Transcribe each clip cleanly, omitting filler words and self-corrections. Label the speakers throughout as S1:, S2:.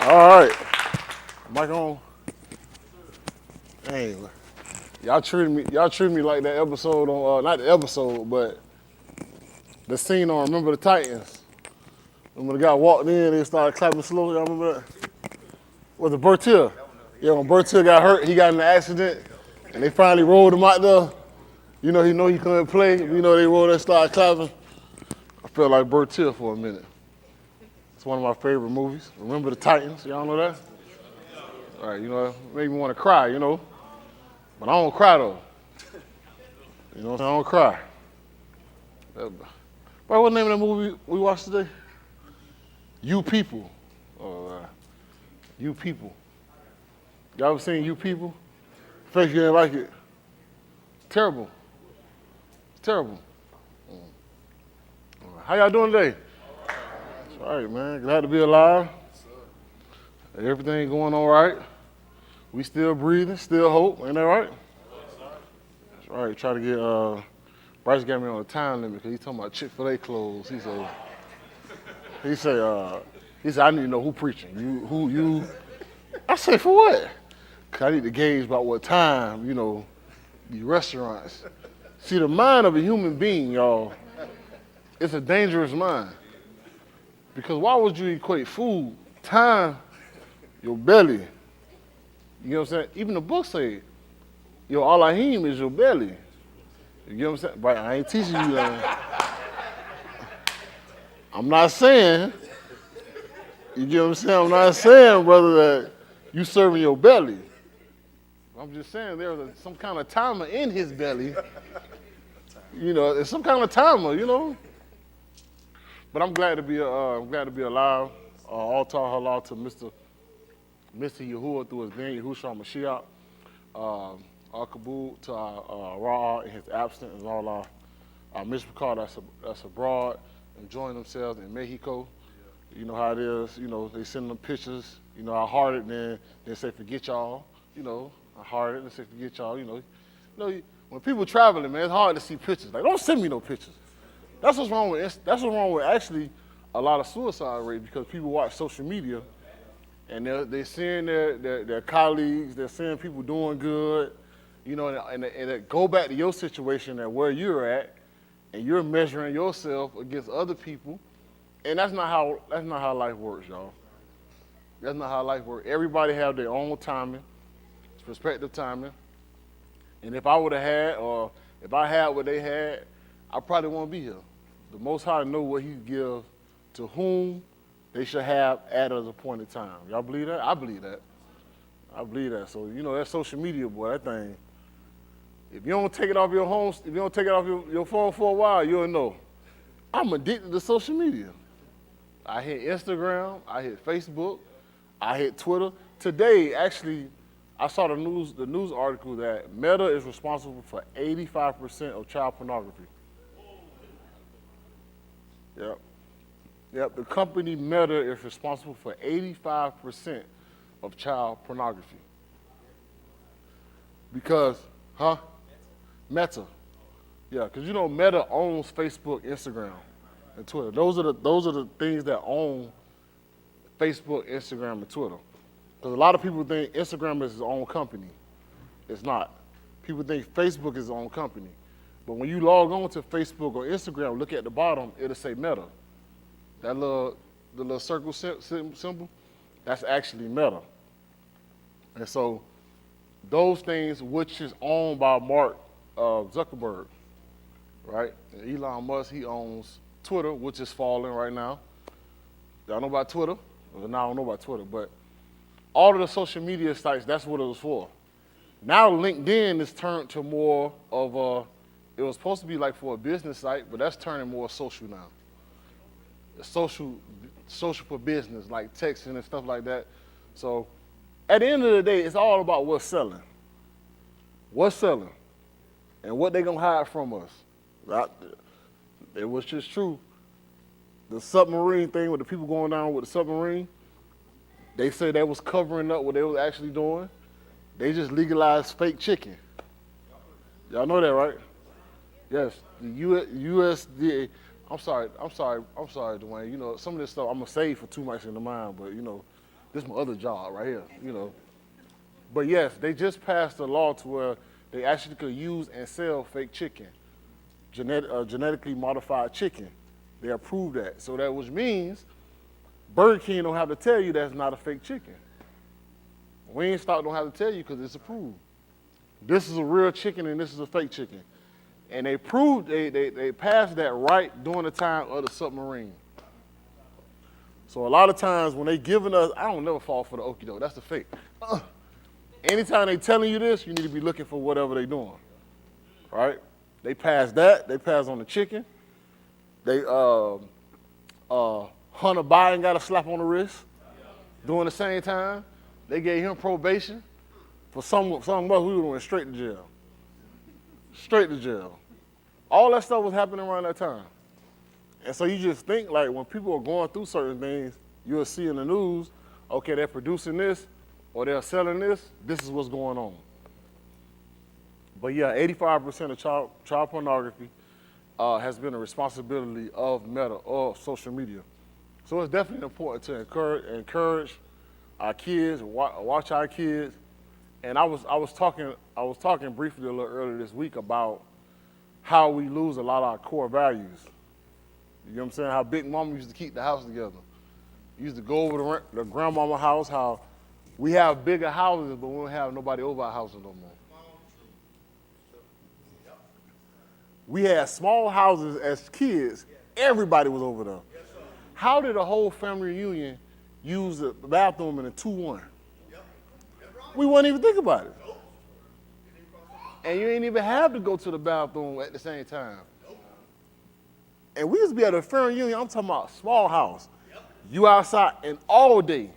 S1: All right. Mic on. Dang. Y'all treated me like that episode on, not the episode, but the scene on Remember the Titans. When the guy walked in, they started clapping slow. Y'all remember that? Was it Bertier? Yeah, when Bertier got hurt, he got in an accident, and they finally rolled him out there. You know he couldn't play. You know they rolled and started clapping. I felt like Bertier for a minute. It's one of my favorite movies. Remember the Titans? Y'all know that? All right, you know, it made me want to cry, you know. But I don't cry though. You know what I'm saying? I don't cry. Bro, what's the name of the movie we watched today? You People. You People. Y'all ever seen You People? Fake you didn't like it. Terrible. It's terrible. How y'all doing today? It's all right, man. Glad to be alive. Everything going all right. We still breathing, still hope. Ain't that right? That's right. Try to get, Bryce got me on a time limit because he's talking about Chick-fil-A clothes. He said, I need to know who preaching. You. I said, for what? Because I need to gauge about what time, you know, these restaurants. See, the mind of a human being, y'all, it's a dangerous mind. Because why would you equate food, time, your belly? You know what I'm saying? Even the book say, your Elohim is your belly. You know what I'm saying? Right, I ain't teaching you that. I'm not saying, you get what I'm saying? I'm not saying, brother, that you serving your belly. I'm just saying there's some kind of timer in his belly. You know, there's some kind of timer, you know. But I'm glad to be alive. All tall halal to Mr. Yahuwah through his being Yahushua Mashiach. Al Kabul to our Ra in his absence, and all our Mishpachar that's abroad, enjoying themselves in Mexico. You know how it is. You know, they send them pictures. You know, I heart it, then they say forget y'all. You know, I heart it and say forget y'all. You know, when people traveling, man, it's hard to see pictures. Like, don't send me no pictures. That's what's wrong with actually a lot of suicide rate, because people watch social media and they're seeing their colleagues, they're seeing people doing good, you know, and they go back to your situation and where you're at, and you're measuring yourself against other people, and that's not how life works, y'all. That's not how life works. Everybody have their own timing, perspective timing, and if I would have had, or if I had what they had, I probably won't be here. The Most High know what He gives to whom they should have at an appointed time. Y'all believe that? I believe that. I believe that. So, you know, that social media, boy, that thing, if you don't take it off your home, if you don't take it off your phone for a while, you'll know. I'm addicted to social media. I hit Instagram, I hit Facebook, I hit Twitter. Today, actually, I saw the news article that Meta is responsible for 85% of child pornography. Yep, the company Meta is responsible for 85% of child pornography. Because, Meta. Yeah, because you know Meta owns Facebook, Instagram, and Twitter. Those are the things that own Facebook, Instagram, and Twitter. Because a lot of people think Instagram is its own company. It's not. People think Facebook is its own company. But when you log on to Facebook or Instagram, look at the bottom, it'll say Meta. The little circle symbol, that's actually Meta. And so those things, which is owned by Mark Zuckerberg, right? And Elon Musk, he owns Twitter, which is falling right now. Y'all know about Twitter? Well, now I don't know about Twitter, but all of the social media sites, that's what it was for. Now LinkedIn is turned to more of it was supposed to be like for a business site, but that's turning more social now. Social for business, like texting and stuff like that. So at the end of the day, it's all about what's selling. What's selling? And what they gonna hide from us. It was just true. The submarine thing with the people going down with the submarine, they said they was covering up what they was actually doing. They just legalized fake chicken. Y'all know that, right? Yes, the USDA, I'm sorry, Dwayne. You know, some of this stuff I'm gonna save for too much in the mind, but you know, this is my other job right here. You know, but yes, they just passed a law to where they actually could use and sell fake chicken, genetically modified chicken. They approved that, so that which means Burger King don't have to tell you that's not a fake chicken. Wingstop don't have to tell you because it's approved. This is a real chicken and this is a fake chicken. And they proved, they passed that right during the time of the submarine. So a lot of times when they giving us, I don't never fall for the okie doke, that's the fake. Anytime they telling you this, you need to be looking for whatever they doing, right? They passed that, they passed on the chicken. They, Hunter Biden got a slap on the wrist during the same time. They gave him probation for something else. We went straight to jail. Straight to jail. All that stuff was happening around that time. And so you just think like when people are going through certain things, you'll see in the news, okay, they're producing this or they're selling this, this is what's going on. But yeah, 85% of child pornography has been a responsibility of Meta, of social media. So it's definitely important to encourage our kids, watch our kids. And I was talking briefly a little earlier this week about how we lose a lot of our core values. You know what I'm saying? How Big Mama used to keep the house together. Used to go over to the grandmama house, how we have bigger houses, but we don't have nobody over our houses no more. We had small houses as kids. Everybody was over there. How did a whole family reunion use the bathroom in a 2-1? We wouldn't even think about it. And you ain't even have to go to the bathroom at the same time. And we used to be at a family reunion, I'm talking about a small house. You outside and all day.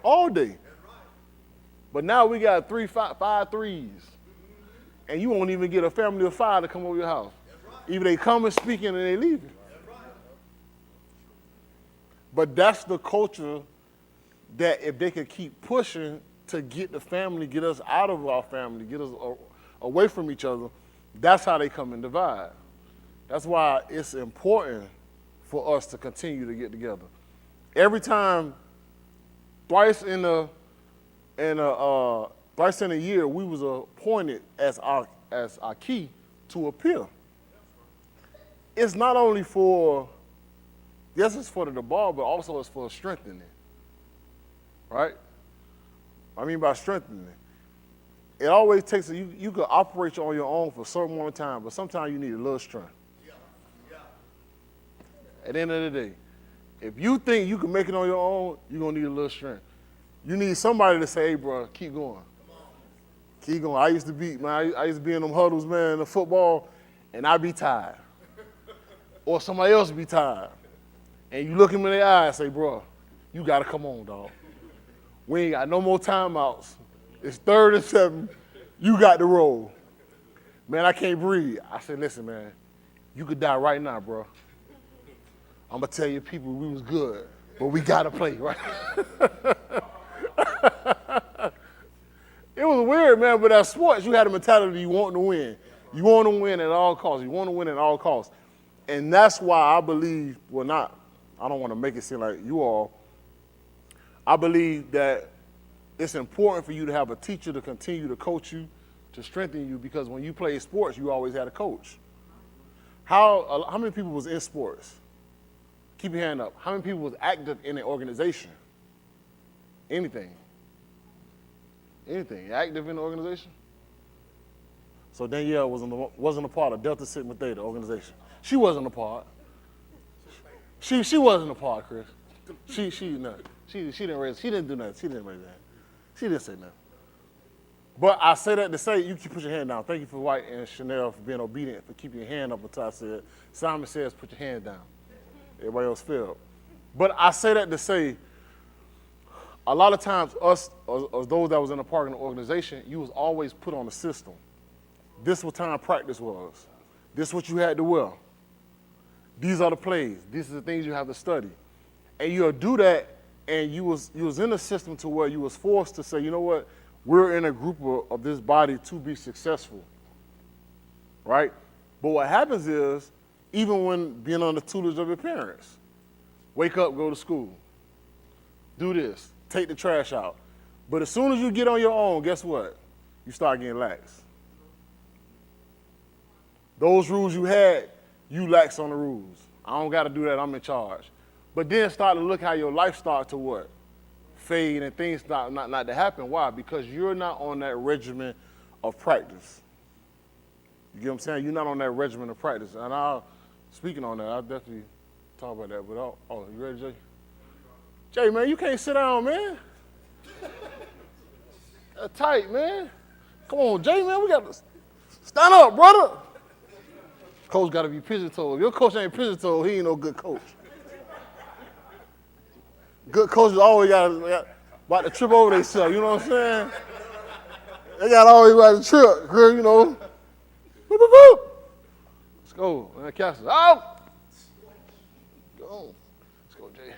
S1: All day. But now we got 5 threes. And you won't even get a family of 5 to come over your house. Either they come and speaking and they leaving. But that's the culture that if they could keep pushing to get the family, get us out of our family, get us away from each other, that's how they come and divide. That's why it's important for us to continue to get together. Every time, twice in a year, we was appointed as our key to appeal. It's not only for, yes, it's for the bar, but also it's for strengthening, right? I mean by strengthening. It always takes, you can operate on your own for a certain amount of time, but sometimes you need a little strength. At the end of the day, if you think you can make it on your own, you're going to need a little strength. You need somebody to say, hey, bro, keep going. Keep going. I used to be in them huddles, man, in the football, and I'd be tired. Or somebody else be tired. And you look him in the eye and say, bro, you got to come on, dog. We ain't got no more timeouts. It's 3rd and 7. You got to roll. Man, I can't breathe. I said, listen, man, you could die right now, bro. I'm going to tell you people we was good, but we got to play, right? It was weird, man, but at sports, you had a mentality you want to win. You want to win at all costs. You want to win at all costs. And that's why I believe, I don't want to make it seem like you all, I believe that it's important for you to have a teacher to continue to coach you, to strengthen you, because when you play sports, you always had a coach. How many people was in sports? Keep your hand up. How many people was active in an organization? Anything. Active in the organization? So Danielle wasn't a part of Delta Sigma Theta organization. She wasn't a part. She wasn't a part, Chris. She didn't do nothing. She didn't say nothing. But I say that to say, you can put your hand down. Thank you for White and Chanel for being obedient, for keeping your hand up until I said, Simon says, put your hand down. Everybody else failed. But I say that to say, a lot of times us, or those that was in a part of the organization, you was always put on the system. This what time practice was. This what you had to wear. These are the plays. These are the things you have to study. And you'll do that, and you was in a system to where you was forced to say, you know what, we're in a group of this body to be successful, right? But what happens is, even when being under the tutelage of your parents. Wake up, go to school. Do this, take the trash out. But as soon as you get on your own, guess what? You start getting lax. Those rules you had, you lax on the rules. I don't got to do that, I'm in charge. But then start to look how your life starts to what? Fade and things start not to happen. Why? Because you're not on that regimen of practice. You get what I'm saying? You're not on that regimen of practice. And speaking on that, I'll definitely talk about that. But you ready, Jay? Jay, man, you can't sit down, man. That's tight, man. Come on, Jay, man, we got to stand up, brother. Coach got to be pigeon-toed. If your coach ain't pigeon-toed, he ain't no good coach. Good coaches always got about to trip over themselves, you know what I'm saying? They got always about to trip, you know. Boop, boop, boop. Let's go. Man, Cassius, out. Go. Let's go, Jay.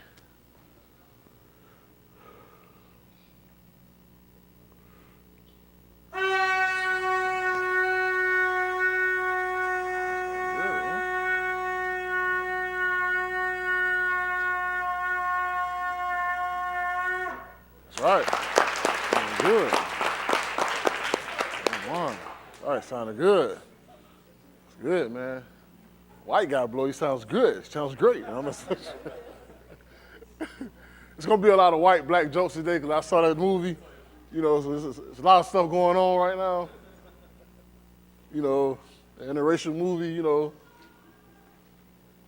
S1: All right. Sounding good. Come on. All right, sounding good. It's good, man. White guy blow, he sounds good. It sounds great. It's going to be a lot of white, black jokes today because I saw that movie. You know, so there's a lot of stuff going on right now. You know, an interracial movie, you know.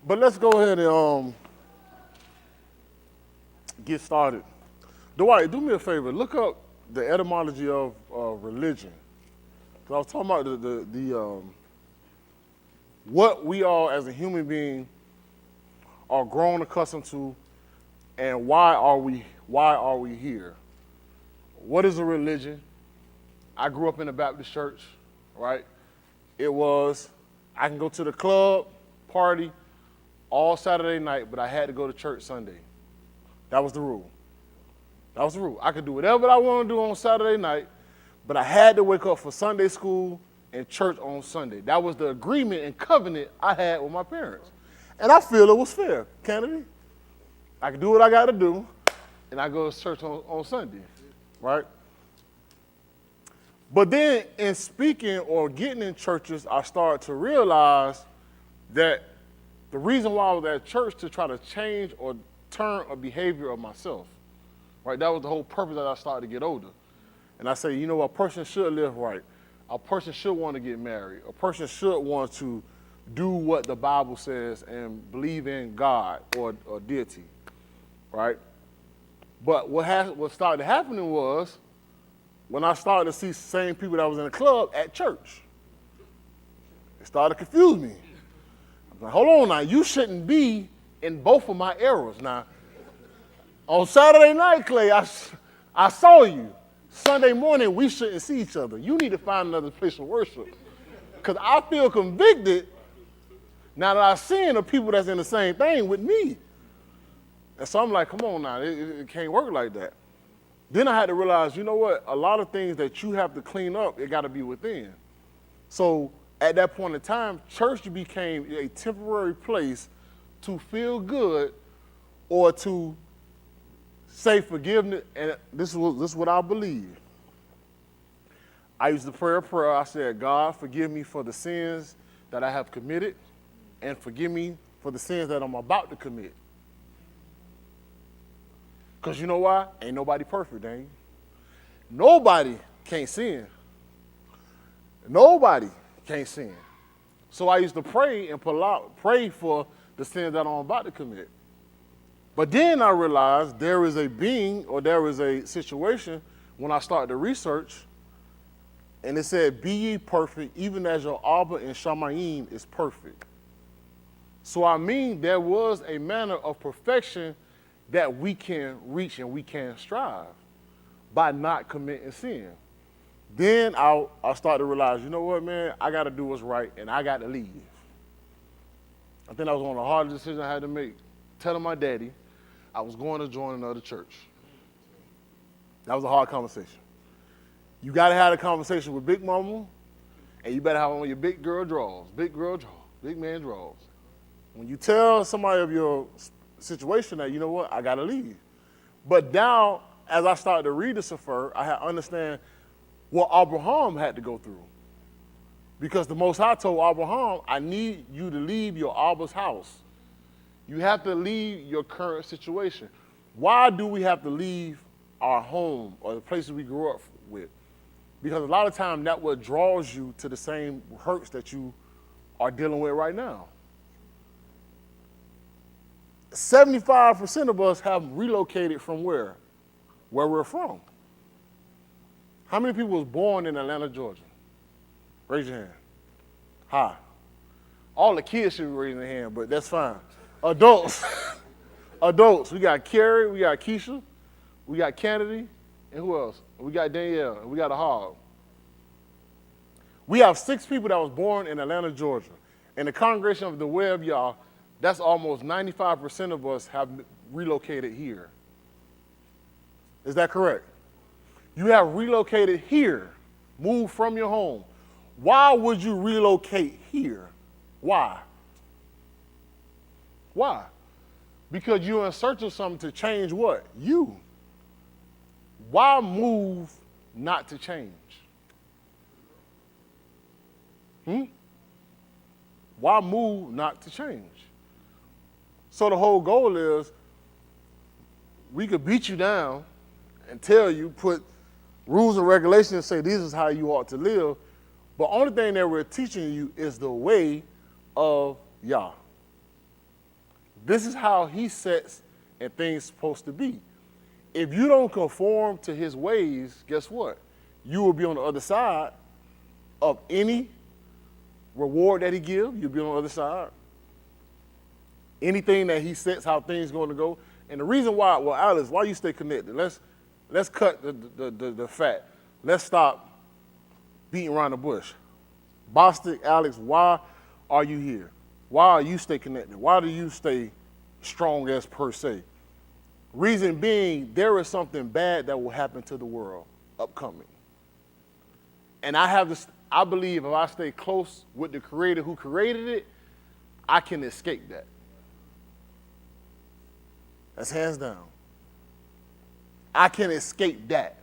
S1: But let's go ahead and get started. Dwight, do me a favor. Look up the etymology of religion. Because I was talking about the what we all as a human being are grown accustomed to, and why are we here? What is a religion? I grew up in a Baptist church, right? It was I can go to the club, party, all Saturday night, but I had to go to church Sunday. That was the rule. That was the rule. I could do whatever I want to do on Saturday night, but I had to wake up for Sunday school and church on Sunday. That was the agreement and covenant I had with my parents. And I feel it was fair, Kennedy. I can do what I got to do, and I go to church on Sunday, right? But then in speaking or getting in churches, I started to realize that the reason why I was at church to try to change or turn a behavior of myself. Right, that was the whole purpose that I started to get older. And I say, you know, a person should live right. A person should want to get married. A person should want to do what the Bible says and believe in God or deity, right? But what started happening was when I started to see the same people that was in the club at church, it started to confuse me. I'm like, hold on now, you shouldn't be in both of my eras. Now, on Saturday night, Clay, I saw you. Sunday morning, we shouldn't see each other. You need to find another place of worship. Because I feel convicted now that I'm seeing the people that's in the same thing with me. And so I'm like, come on now, it can't work like that. Then I had to realize, you know what? A lot of things that you have to clean up, it got to be within. So at that point in time, church became a temporary place to feel good or to say forgiveness, and this is what I believe. I used to pray a prayer. I said, God, forgive me for the sins that I have committed, and forgive me for the sins that I'm about to commit. Because you know why? Ain't nobody perfect, ain't you? Nobody can't sin. Nobody can't sin. So I used to pray and pray for the sins that I'm about to commit. But then I realized there is a being or there is a situation when I started to research, and it said, be ye perfect, even as your Abba and Shamayim is perfect. So I mean there was a manner of perfection that we can reach and we can strive by not committing sin. Then I started to realize, you know what, man, I got to do what's right, and I got to leave. I think that was one of the hardest decisions I had to make, telling my daddy I was going to join another church. That was a hard conversation. You got to have a conversation with Big Mama, and you better have on your big girl drawers, big man drawers. When you tell somebody of your situation that, you know what, I got to leave. But now, as I started to read the Sefer, I had to understand what Abraham had to go through. Because the Most High told Abraham, I need you to leave your Abba's house. You have to leave your current situation. Why do we have to leave our home or the places we grew up with? Because a lot of times that's what draws you to the same hurts that you are dealing with right now. 75% of us have relocated from where? Where we're from. How many people was born in Atlanta, Georgia? Raise your hand. Hi. All the kids should be raising their hand, but that's fine. Adults. Adults. We got Carrie, we got Keisha, we got Kennedy, and who else? We got Danielle, and we got a Hog. We have 6 people that was born in Atlanta, Georgia. In the congregation of the Way of Yah, that's almost 95% of us have relocated here. Is that correct? You have relocated here, moved from your home. Why would you relocate here? Why? Why? Because you're in search of something to change what? You. Why move not to change? Why move not to change? So the whole goal is we could beat you down and tell you, put rules and regulations and say this is how you ought to live. But only thing that we're teaching you is the way of Yah. This is how he sets and things supposed to be. If you don't conform to his ways, guess what? You will be on the other side of any reward that he gives. You'll be on the other side. Anything that he sets, how things going to go. And the reason why, well, Alice, why you stay connected? Let's cut the fat. Let's stop beating around the bush. Bostic, Alex, why are you here? Why are you stay connected? Why do you stay strong as per se? Reason being, there is something bad that will happen to the world upcoming. And I believe if I stay close with the creator who created it, I can escape that. That's hands down. I can escape that.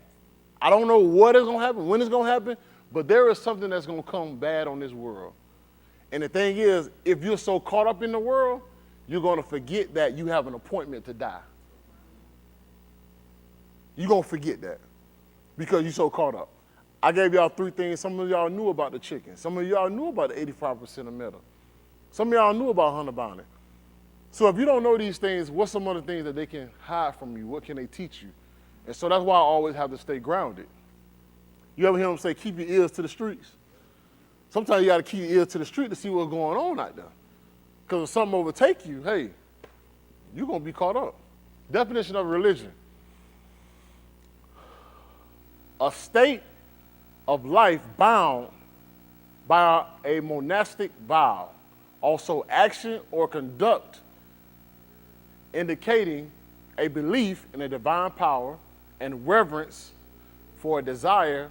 S1: I don't know what is going to happen, when it's going to happen, but there is something that's going to come bad on this world. And the thing is, if you're so caught up in the world, you're going to forget that you have an appointment to die. You're going to forget that because you're so caught up. I gave y'all 3 things. Some of y'all knew about the chicken. Some of y'all knew about the 85% of metal. Some of y'all knew about hunter bounty. So if you don't know these things, what's some other things that they can hide from you? What can they teach you? And so that's why I always have to stay grounded. You ever hear them say, keep your ears to the streets? Sometimes you got to keep your ears to the street to see what's going on out there. Because if something overtake you, hey, you're going to be caught up. Definition of religion. A state of life bound by a monastic vow. Also action or conduct indicating a belief in a divine power and reverence for a desire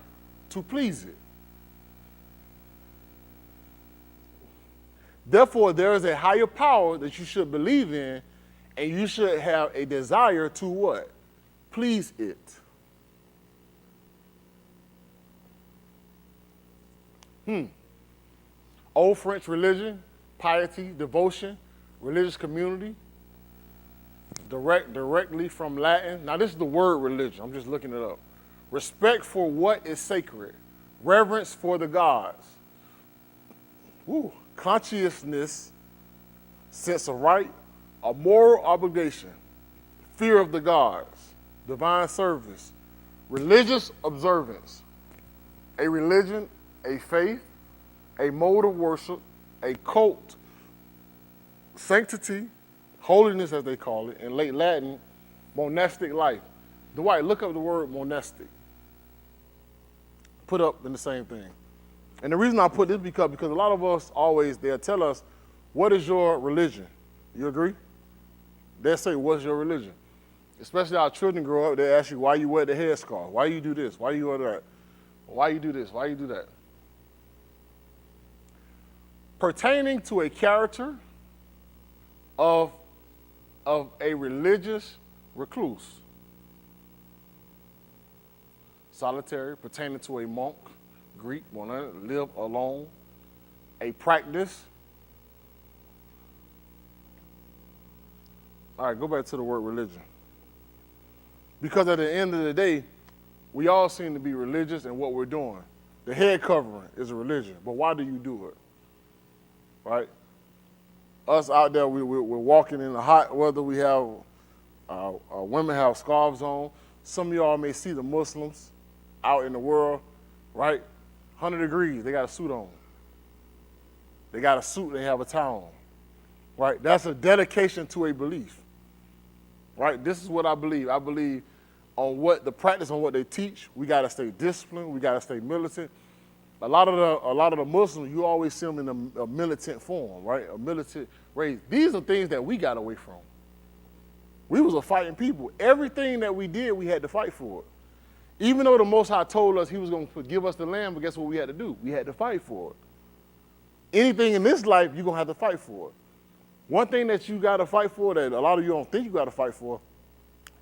S1: to please it. Therefore, there is a higher power that you should believe in, and you should have a desire to what? Please it. Old French religion, piety, devotion, religious community, directly from Latin. Now this is the word religion, I'm just looking it up. Respect for what is sacred, reverence for the gods. Consciousness, sense of right, a moral obligation, fear of the gods, divine service, religious observance, a religion, a faith, a mode of worship, a cult, sanctity, holiness as they call it, in late Latin, monastic life. Dwight, look up the word monastic. Put up in the same thing. And the reason I put this because a lot of us always, they'll tell us, what is your religion? You agree? They'll say, what's your religion? Especially our children grow up, they ask you, why you wear the headscarf? Why you do this? Why you wear that? Why you do this? Why you do that? Pertaining to a character, of a religious recluse. Solitary, pertaining to a monk, Greek, one live alone. A practice. All right, go back to the word religion. Because at the end of the day, we all seem to be religious in what we're doing. The head covering is a religion, but why do you do it? Right? Us out there, we're walking in the hot weather. We have, women have scarves on. Some of y'all may see the Muslims out in the world, right? 100 degrees, they got a suit on. They got a suit, they have a tie on, right? That's a dedication to a belief, right? This is what I believe. I believe on what the practice, on what they teach. We got to stay disciplined. We got to stay militant. A lot of the Muslims, you always see them in a militant form, right? A militant race. These are things that we got away from. We was a fighting people. Everything that we did, we had to fight for it. Even though the Most High told us he was going to give us the land, but guess what we had to do? We had to fight for it. Anything in this life, you're going to have to fight for it. One thing that you got to fight for that a lot of you don't think you got to fight for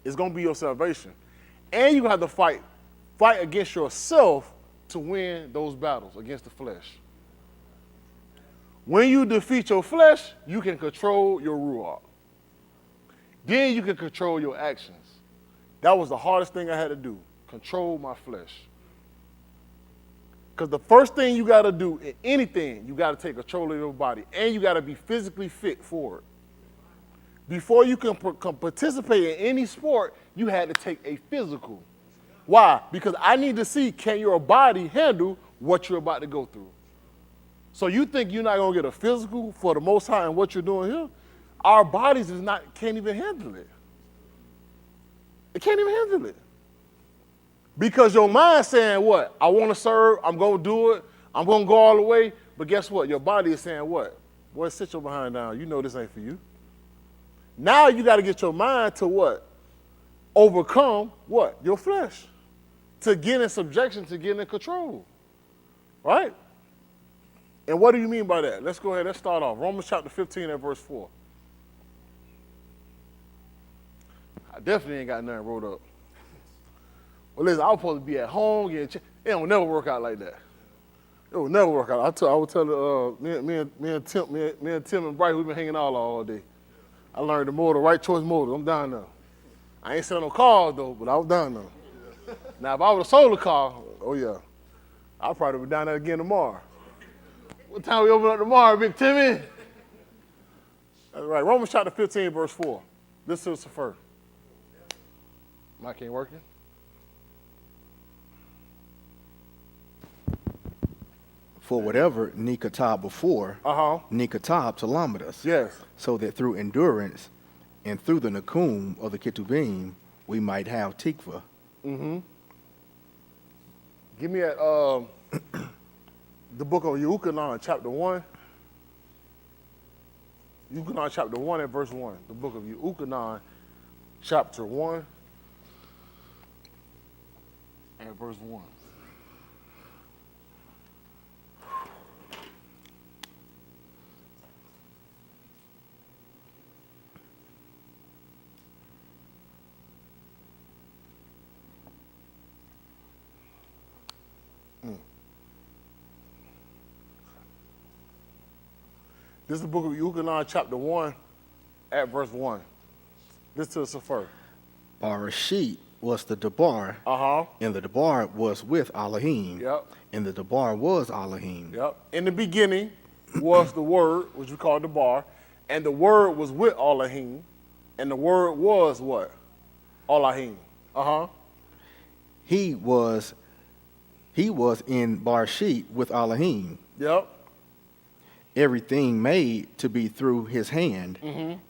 S1: is going to be your salvation. And you have to fight against yourself to win those battles against the flesh. When you defeat your flesh, you can control your ruach. Then you can control your actions. That was the hardest thing I had to do, control my flesh. Because the first thing you got to do in anything, you got to take control of your body, and you got to be physically fit for it. Before you can participate in any sport, you had to take a physical. Why? Because I need to see, can your body handle what you're about to go through? So you think you're not going to get a physical for the Most High and what you're doing here? Our bodies can't even handle it. It can't even handle it. Because your mind's saying what? I want to serve, I'm going to do it, I'm going to go all the way. But guess what? Your body is saying what? Boy, sit your behind down. You know this ain't for you. Now you got to get your mind to what? Overcome what? Your flesh. To get in subjection, to get in control. Right? And what do you mean by that? Let's go ahead, let's start off. Romans chapter 15 and verse 4. I definitely ain't got nothing wrote up. Well, listen, I was supposed to be at home getting it don't never work out like that. It will never work out. I would tell me and Tim and Bryce, we've been hanging out all day. I learned the right choice motor. I'm down now. I ain't selling no cars though, but I was down now. Now if I would have sold a car, oh yeah, I'll probably be down there again tomorrow. What time we open up tomorrow, Big Timmy? That's right. Romans chapter 15, verse 4. This is the first. Mic ain't working.
S2: For whatever Nikatab before, Nikatab Talamadus.
S1: Yes.
S2: So that through endurance and through the Nakum of the Ketuvim, we might have Tikva.
S1: Mm-hmm. Give me the book of Yuchanan, chapter 1. Yuchanan, chapter 1 and verse 1. The book of Yuchanan, chapter 1 and verse 1. This is the book of Yuchanan, chapter 1, at verse 1. This to the first.
S2: Barashit was the Debar, and the Debar was with Elohim, and the Debar was Elohim.
S1: In the beginning was the Word, which we call Debar, and the Word was with Elohim, and the Word was what? Elohim.
S2: He was in Barashit with Elohim. Everything made to be through his hand,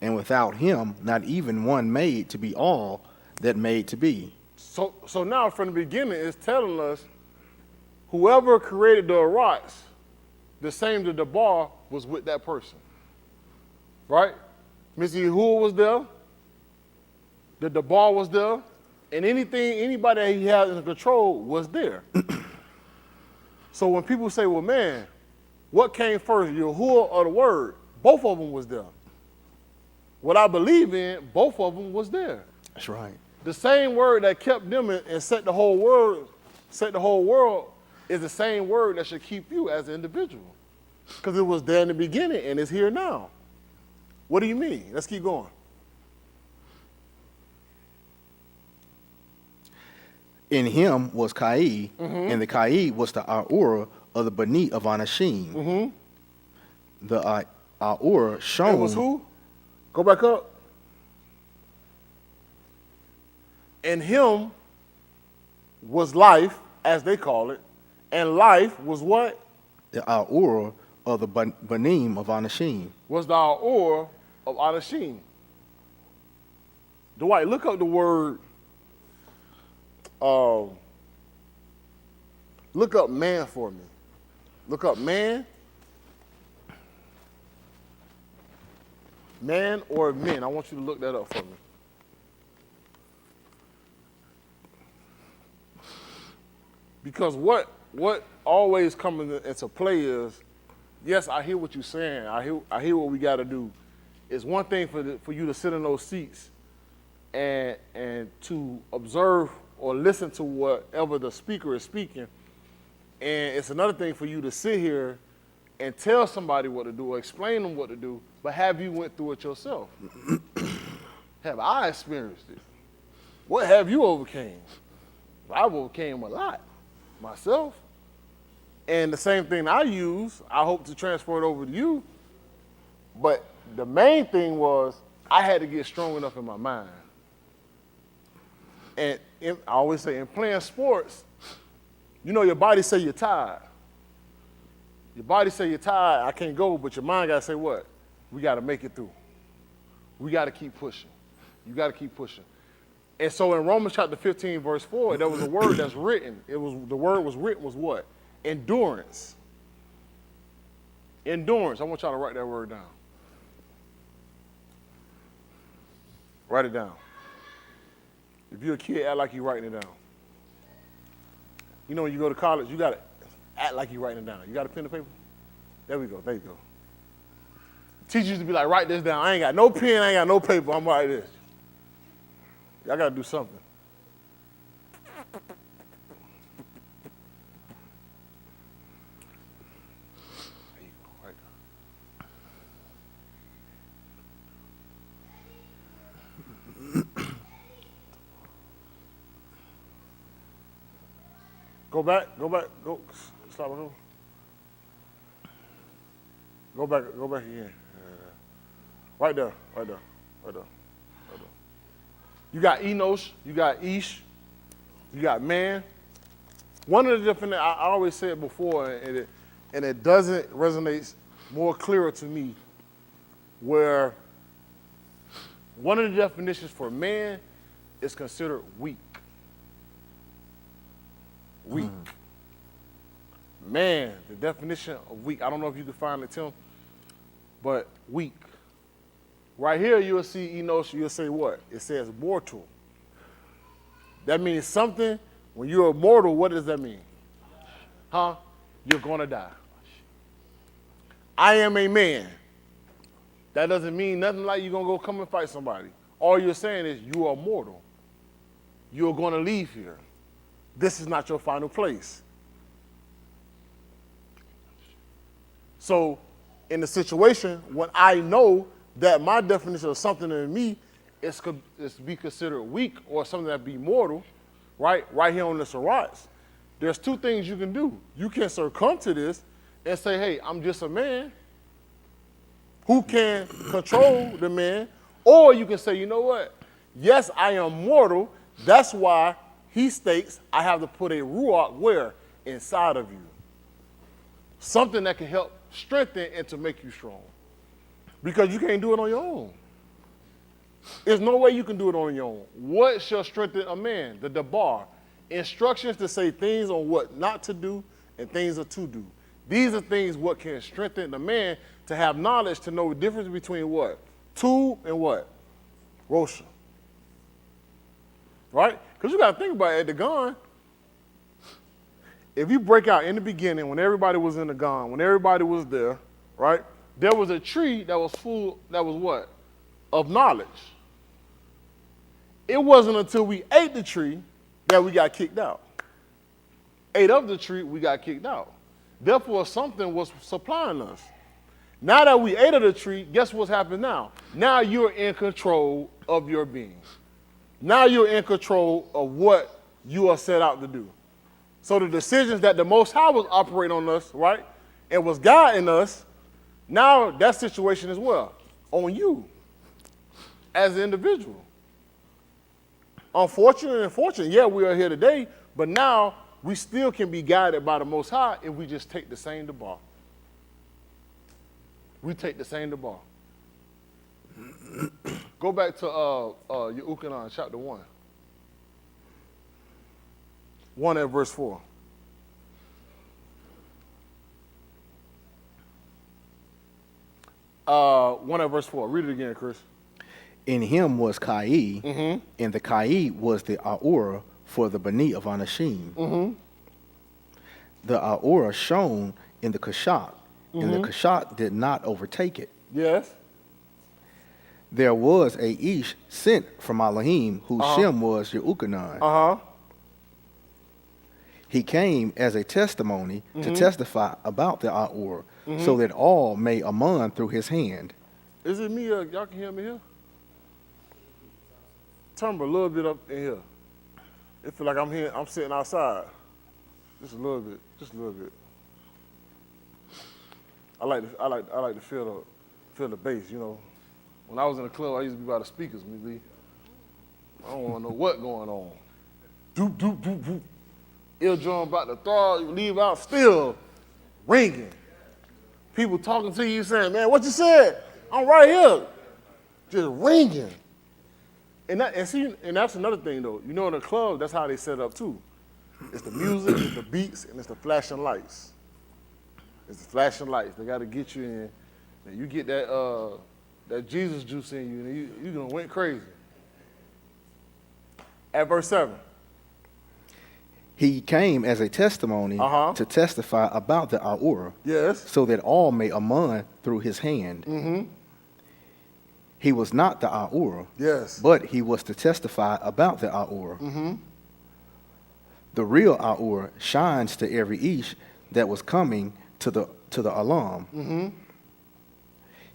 S2: and without him, not even one made to be all that made to be.
S1: So now from the beginning, it's telling us whoever created the rocks, the same the Debar was with that person. Right? Mr. Yahuwah was there, the Debar was there, and anybody that he had in control was there. So when people say, well, man, what came first, Yahuwah or the Word? Both of them was there. what I believe in, both of them was there.
S2: That's right.
S1: The same word that kept them and set the whole world is the same word that should keep you as an individual. Because it was there in the beginning and it's here now. What do you mean? Let's keep going.
S2: In him was Kai, and the Kai was the Aura of the Bani of Anashim. The Aura shown.
S1: It was who? Go back up. In him was life, as they call it, and life was what?
S2: The Aura of the Banim of Anashim.
S1: Was the Aura of Anashim. Dwight, look up the word. Look up man for me. Look up man. Man or men. I want you to look that up for me. Because what always comes into play is, yes, I hear what you're saying. I hear what we got to do. It's one thing for you to sit in those seats and to observe or listen to whatever the speaker is speaking. And it's another thing for you to sit here and tell somebody what to do or explain them what to do, but have you went through it yourself? Have I experienced it? What have you overcame? I've overcame a lot myself. And the same thing I use, I hope to transfer it over to you. But the main thing was I had to get strong enough in my mind. And I always say, in playing sports, you know your body say you're tired. Your body say you're tired, I can't go, but your mind got to say what? We got to make it through. We got to keep pushing. You got to keep pushing. And so in Romans chapter 15, verse 4, there was a word that's written. The word was written was what? Endurance. Endurance. I want y'all to write that word down. Write it down. If you're a kid, act like you're writing it down. You know when you go to college, you got to act like you're writing it down. You got a pen and paper? There we go. There you go. Teachers used to be like, write this down. I ain't got no pen, I ain't got no paper. I'm writing this. Y'all got to do something. There you go, right there. Go back, go, stop it. Go back again. Right there. You got Enosh, you got Ish, you got man. One of the different, I always said before, and it doesn't resonate more clearer to me, where one of the definitions for man is considered weak. Weak. Man, the definition of weak, I don't know if you can find it, Tim, but weak. Right here, you'll see Enosh, you'll say what? It says mortal. That means something, when you're mortal, what does that mean? Huh? You're going to die. I am a man. That doesn't mean nothing like you're going to go come and fight somebody. All you're saying is you are mortal. You're going to leave here. This is not your final place. So, in the situation, when I know that my definition of something in me is to be considered weak or something that be mortal, right here on the Sirats, there's two things you can do. You can succumb to this and say, hey, I'm just a man who can control the man, or you can say, you know what? Yes, I am mortal. That's why he states I have to put a ruach where? Inside of you. Something that can help strengthen and to make you strong. Because you can't do it on your own. There's no way you can do it on your own. What shall strengthen a man? The Dabar. Instructions to say things on what not to do and things to do. These are things what can strengthen the man to have knowledge to know the difference between what? Tub and what? Rosha. Right? Because you got to think about it. At the Gon, if you break out in the beginning, when everybody was in the Gon, when everybody was there, right? There was a tree that was full, that was what? of knowledge. It wasn't until we ate the tree that we got kicked out. Ate of the tree, we got kicked out. Therefore, something was supplying us. Now that we ate of the tree, guess what's happened now? Now you're in control of your being. Now you're in control of what you are set out to do. So the decisions that the Most High was operating on us, right, and was guiding us, now that situation is well on you as an individual. Unfortunate and fortunate, yeah, we are here today, but now we still can be guided by the Most High if we just take the same bar. We take the same bar. Go back to Yehukanan chapter 1. 1 at verse 4. 1 at verse 4. Read it again, Chris.
S2: In him was Kai, and the Kai was the Aurora for the Bani of Anashim. The Aurora shone in the Kashak, and the Kashak did not overtake it.
S1: Yes.
S2: There was a Ish sent from Elohim, whose Shem was Yehukanan. He came as a testimony to testify about the Aurora, so that all may amon through his hand.
S1: Is it me? Y'all can hear me here? Turn a little bit up in here. It feel like I'm sitting outside. Just a little bit. Just a little bit. I like to feel the bass, you know. When I was in the club, I used to be by the speakers, me. I don't want to know what going on. Doop, doop, doop, doop. Eardrum about to throw, you leave out, still ringing. People talking to you saying, man, what you said? I'm right here. Just ringing. And that's another thing, though. You know, in the club, that's how they set up, too. It's the music, it's the beats, and it's the flashing lights. It's the flashing lights. They got to get you in. And you get that Jesus juice in you, and you're going to went crazy. At verse 7.
S2: He came as a testimony to testify about the Aurora,
S1: Yes.
S2: so that all may amon through his hand. He was not the Aurora,
S1: Yes.
S2: but he was to testify about the Aurora. The real Aurora shines to every Ish that was coming to the Alam.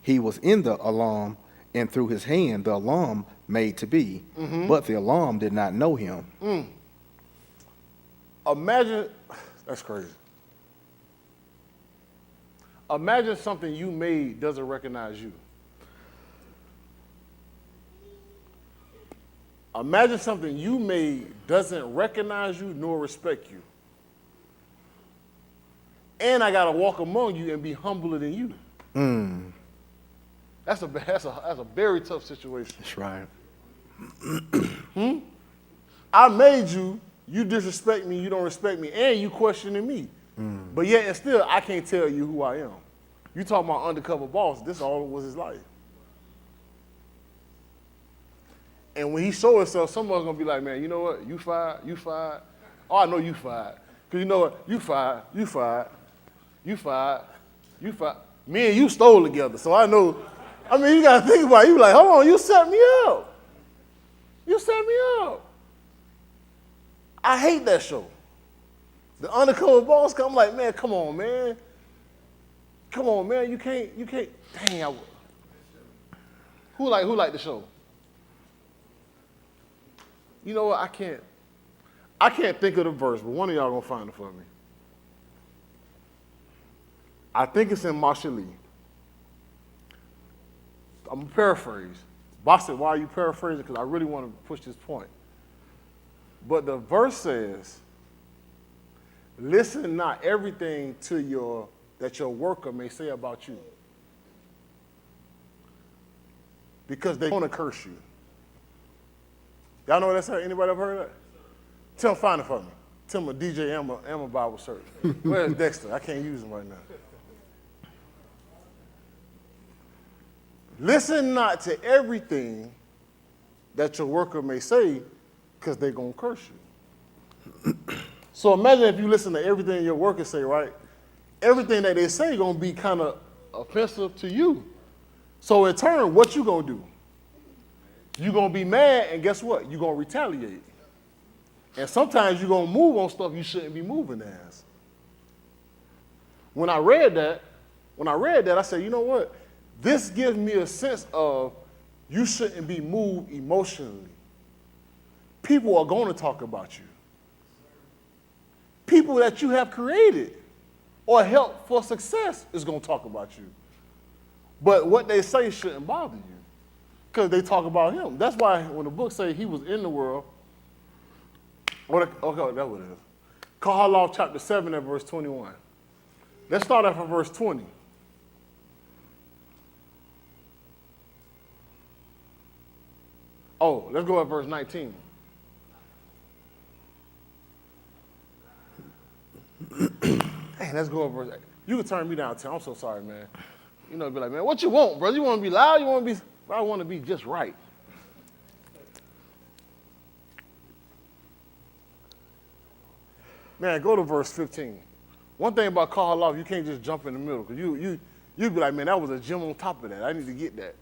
S2: He was in the Alam, and through his hand the Alam made to be, but the Alam did not know him.
S1: Imagine, that's crazy. Imagine something you made doesn't recognize you. Imagine something you made doesn't recognize you nor respect you. And I gotta walk among you and be humbler than you. That's a very tough situation.
S2: That's right.
S1: I made you, you disrespect me, you don't respect me, and you questioning me. But yet and still, I can't tell you who I am. You talking about undercover boss, this all was his life. And when he show himself, someone's gonna be like, man, you know what, you fired, you fired. Oh, I know you fired. Cause you know what, you fired, you fired, you fired, you fired. Me and you stole together, so I know, I mean, you gotta think about it. You like, hold on, you set me up. You set me up. I hate that show. The undercover boss come like, man, come on, man. Come on, man, you can't, dang, who like the show? You know what, I can't think of the verse, but one of y'all gonna find it for me. I think it's in Mashali. I'm gonna paraphrase. Boss said, why are you paraphrasing? Because I really want to push this point. But the verse says, listen not everything that your worker may say about you. Because they're gonna curse you. Y'all know what that said? Anybody ever heard of that? Tim, find it for me. Tim, a DJ and a Bible search. Where's Dexter? I can't use him right now. Listen not to everything that your worker may say, because they're going to curse you. So imagine if you listen to everything your workers say, right? Everything that they say going to be kind of offensive to you. So in turn, what you going to do? You're going to be mad, and guess what? You're going to retaliate. And sometimes you're going to move on stuff you shouldn't be moving as. When I read that, I said, you know what? This gives me a sense of you shouldn't be moved emotionally. People are going to talk about you. People that you have created or helped for success is going to talk about you. But what they say shouldn't bother you because they talk about him. That's why when the book says he was in the world, okay, that's what it is. Kahalaw chapter 7 and verse 21. Let's start off from verse 20. Oh, let's go at verse 19. Hey, let's go at verse 8. You can turn me down, Tim. I'm so sorry, man. You know, be like, man, what you want, brother? You want to be loud? You want to be? I want to be just right. Man, go to verse 15. One thing about Kahalaw, you can't just jump in the middle because you'd be like, man, that was a gem on top of that. I need to get that.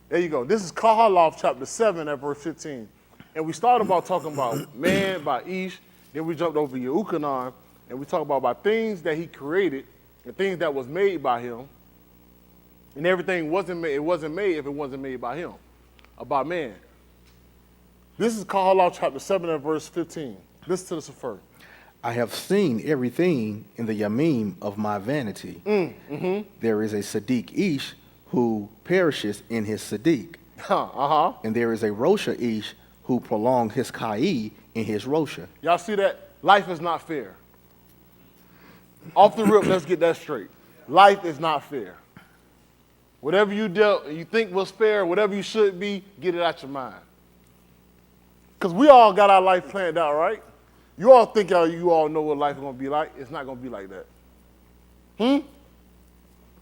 S1: There you go. This is Kahalaw chapter 7 at verse 15. And we started about talking about man, by Ish. Then we jumped over Yehukanan, and we talked about things that he created and things that was made by him. And everything wasn't made, it wasn't made if it wasn't made by him, about man. This is Kahalaw chapter 7 and verse 15. Listen to this first.
S2: I have seen everything in the Yamim of my vanity. There is a Sadiq Ish who perishes in his Sadiq. And there is a Rosha Ish who prolonged his Kai in his Rosha.
S1: Y'all see that? Life is not fair. Off the rip, let's get that straight. Life is not fair. Whatever you dealt and you think was fair, whatever you should be, get it out your mind. Because we all got our life planned out, right? You all think you all know what life is going to be like. It's not going to be like that.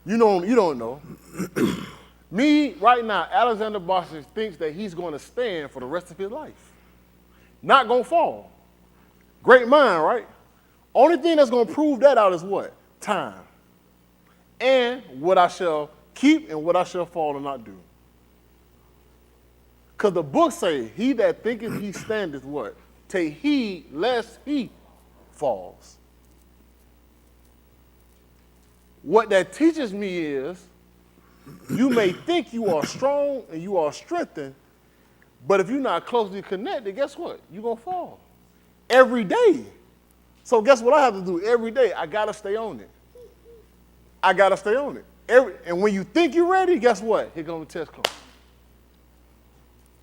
S1: You don't know. Me, right now, Alexander Boston thinks that he's going to stand for the rest of his life. Not going to fall. Great mind, right? Only thing that's going to prove that out is what? Time. And what I shall keep and what I shall fall and not do. Because the book say, he that thinketh he standeth what? Take heed lest he falls. What that teaches me is, you may think you are strong and you are strengthened, but if you're not closely connected, guess what? You're going to fall. Every day. So guess what I have to do every day? I got to stay on it. I got to stay on it. And when you think you're ready, guess what? Here comes the test come.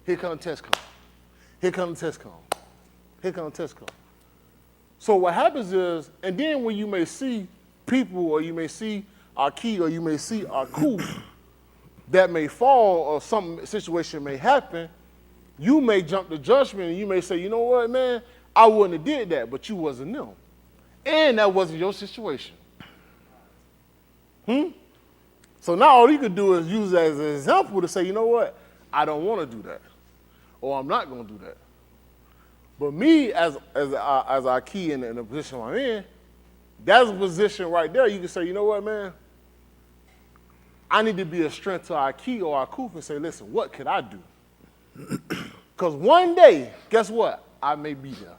S1: Here comes the test come. Here comes the test come. Here comes the test come. So what happens is, and then when you may see people, or you may see our key, or you may see our coup that may fall, or some situation may happen, you may jump to judgment, and you may say, you know what, man, I wouldn't have did that, but you wasn't them. And that wasn't your situation. So now all you can do is use that as an example to say, you know what, I don't want to do that, or I'm not going to do that. But me, as our key in the position I'm in, that's a position right there. You can say, you know what, man, I need to be a strength to our key or our kuf and say, listen, what could I do? Because one day, guess what? I may be there.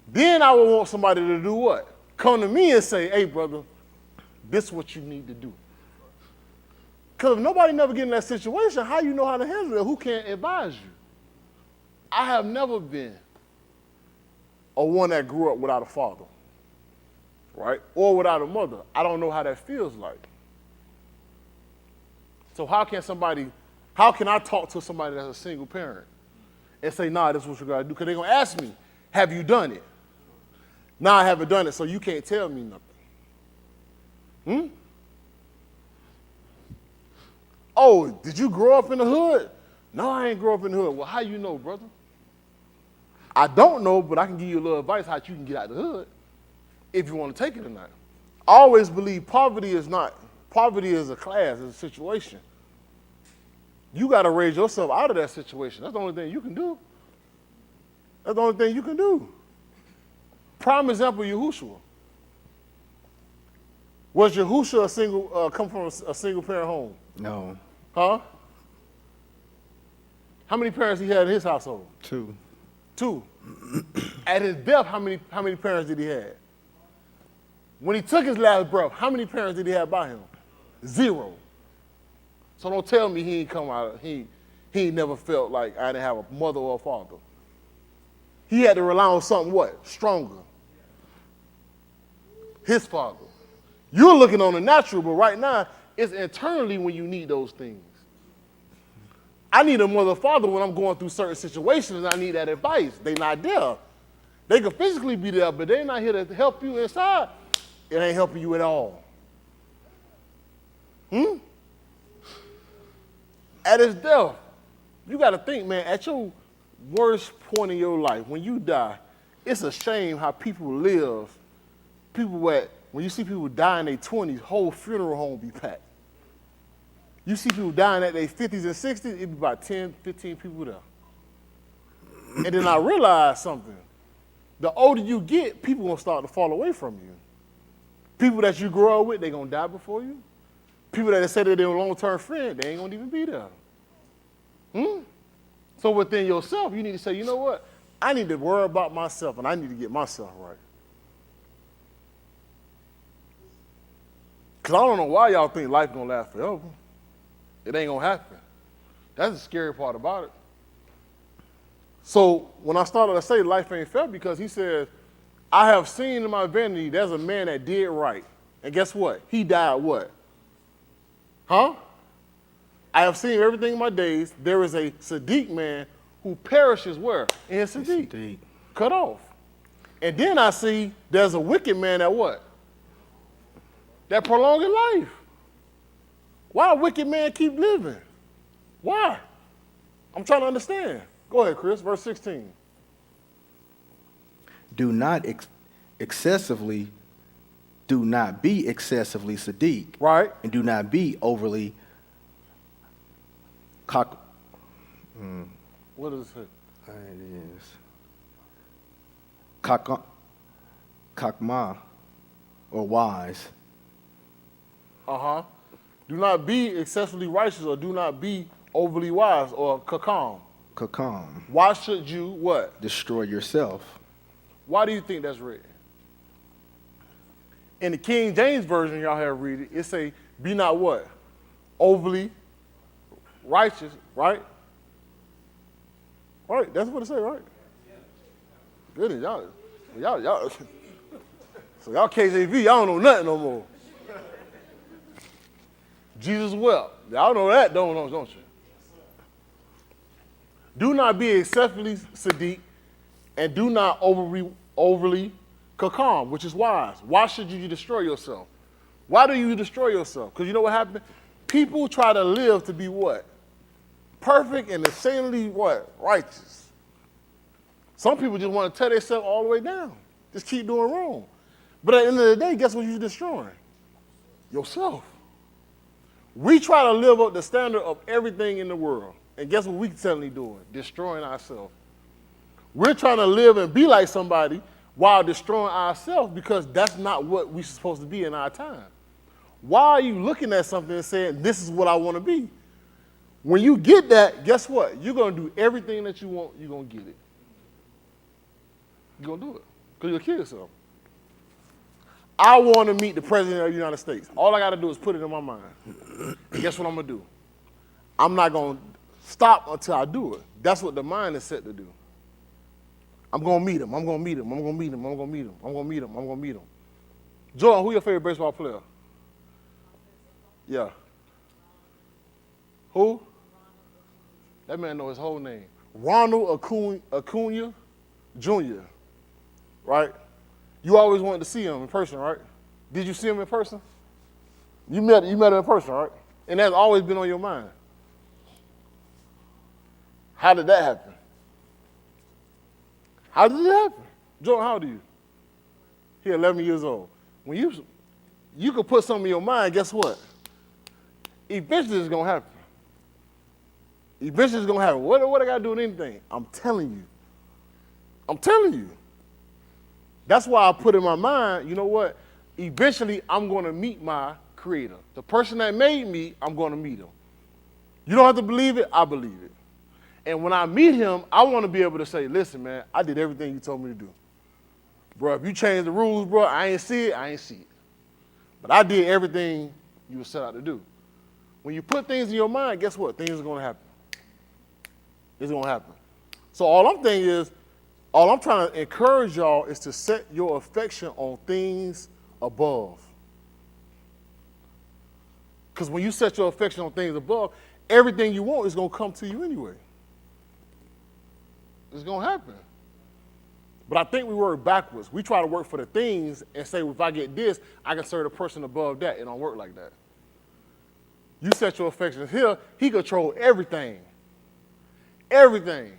S1: Then I will want somebody to do what? Come to me and say, hey, brother, this is what you need to do. Because if nobody never get in that situation, how you know how to handle it? Who can advise you? I have never been a one that grew up without a father, right? Or without a mother. I don't know how that feels like. So how can I talk to somebody that's a single parent and say, nah, this is what you gotta do? Because they're gonna ask me, have you done it? Nah, I haven't done it, so you can't tell me nothing. Oh, did you grow up in the hood? No, I ain't grow up in the hood. Well, how you know, brother? I don't know, but I can give you a little advice how you can get out of the hood if you want to take it or not. I always believe poverty is a class, it's a situation. You got to raise yourself out of that situation. That's the only thing you can do. That's the only thing you can do. Prime example, Yahushua. Was Yahushua come from a single parent home?
S2: No.
S1: Huh? How many parents he had in his household?
S2: 2.
S1: 2. At his death, how many parents did he have? When he took his last breath, how many parents did he have by him? 0. So don't tell me he ain't come out, he ain't never felt like I didn't have a mother or a father. He had to rely on something what? Stronger. His father. You're looking on the natural, but right now, it's internally when you need those things. I need a mother or father when I'm going through certain situations and I need that advice. They not there. They can physically be there, but they're not here to help you inside. It ain't helping you at all. At his death, you got to think, man, at your worst point in your life, when you die, it's a shame how people live. When you see people die in their 20s, whole funeral home be packed. You see people dying at their 50s and 60s, it be about 10, 15 people there. And then I realized something. The older you get, people gonna start to fall away from you. People that you grow up with, they gonna die before you. People that say that they're a long-term friend, they ain't gonna even be there. So within yourself, you need to say, you know what? I need to worry about myself and I need to get myself right. Because I don't know why y'all think life gonna last forever. It ain't gonna happen. That's the scary part about it. So when I started to say life ain't fair, because he says, I have seen in my vanity, there's a man that did right. And guess what? He died what? Huh? I have seen everything in my days. There is a Sadiq man who perishes where? In his Sadiq. Cut off. And then I see there's a wicked man that what? That prolonging life. Why a wicked man keep living? Why? I'm trying to understand. Go ahead, Chris, verse 16.
S2: Do not be excessively Sadiq.
S1: Right.
S2: And do not be overly
S1: What does it say?
S2: It is kakma, or wise.
S1: Do not be excessively righteous, or do not be overly wise, or kakam. Why should you what?
S2: Destroy yourself.
S1: Why do you think that's written? In the King James Version, y'all have read it, it say, be not what? Overly righteous, right? Right, that's what it say, right? Goodness, y'all. So y'all KJV, y'all don't know nothing no more. Jesus wept. Y'all know that, don't you? Do not be excessively Sadiq, and do not overly kakam, which is wise. Why should you destroy yourself? Why do you destroy yourself? Because you know what happened? People try to live to be what? Perfect and insanely what? Righteous. Some people just want to tear themselves all the way down. Just keep doing wrong. But at the end of the day, guess what you're destroying? Yourself. We try to live up the standard of everything in the world. And guess what we're suddenly doing? Destroying ourselves. We're trying to live and be like somebody while destroying ourselves, because that's not what we're supposed to be in our time. Why are you looking at something and saying, this is what I want to be? When you get that, guess what? You're going to do everything that you want, you're going to get it. You're going to do it because you'll kill yourself. I want to meet the President of the United States. All I got to do is put it in my mind. And guess what I'm going to do? I'm not going to stop until I do it. That's what the mind is set to do. I'm going to meet him. I'm going to meet him. I'm going to meet him. I'm going to meet him. I'm going to meet him. I'm going to meet him. Jordan, who your favorite baseball player? Yeah. Who? That man know his whole name. Ronald Acuna Jr., right? You always wanted to see him in person, right? Did you see him in person? You met him in person, right? And that's always been on your mind. How did that happen? How did it happen? Jordan, how old are you? He 11 years old. When you could put something in your mind, guess what? Eventually it's going to happen. Eventually it's going to happen. What I got to do with anything? I'm telling you. I'm telling you. That's why I put in my mind, you know what? Eventually I'm going to meet my creator. The person that made me, I'm going to meet him. You don't have to believe it, I believe it. And when I meet him, I want to be able to say, listen, man, I did everything you told me to do. Bro, if you change the rules, bro, I ain't see it. But I did everything you were set out to do. When you put things in your mind, guess what? Things are going to happen. It's going to happen. So all I'm trying to encourage y'all is to set your affection on things above. Because when you set your affection on things above, everything you want is going to come to you anyway. It's going to happen. But I think we work backwards. We try to work for the things and say, well, if I get this, I can serve the person above that. It don't work like that. You set your affections here, he controls everything. Everything.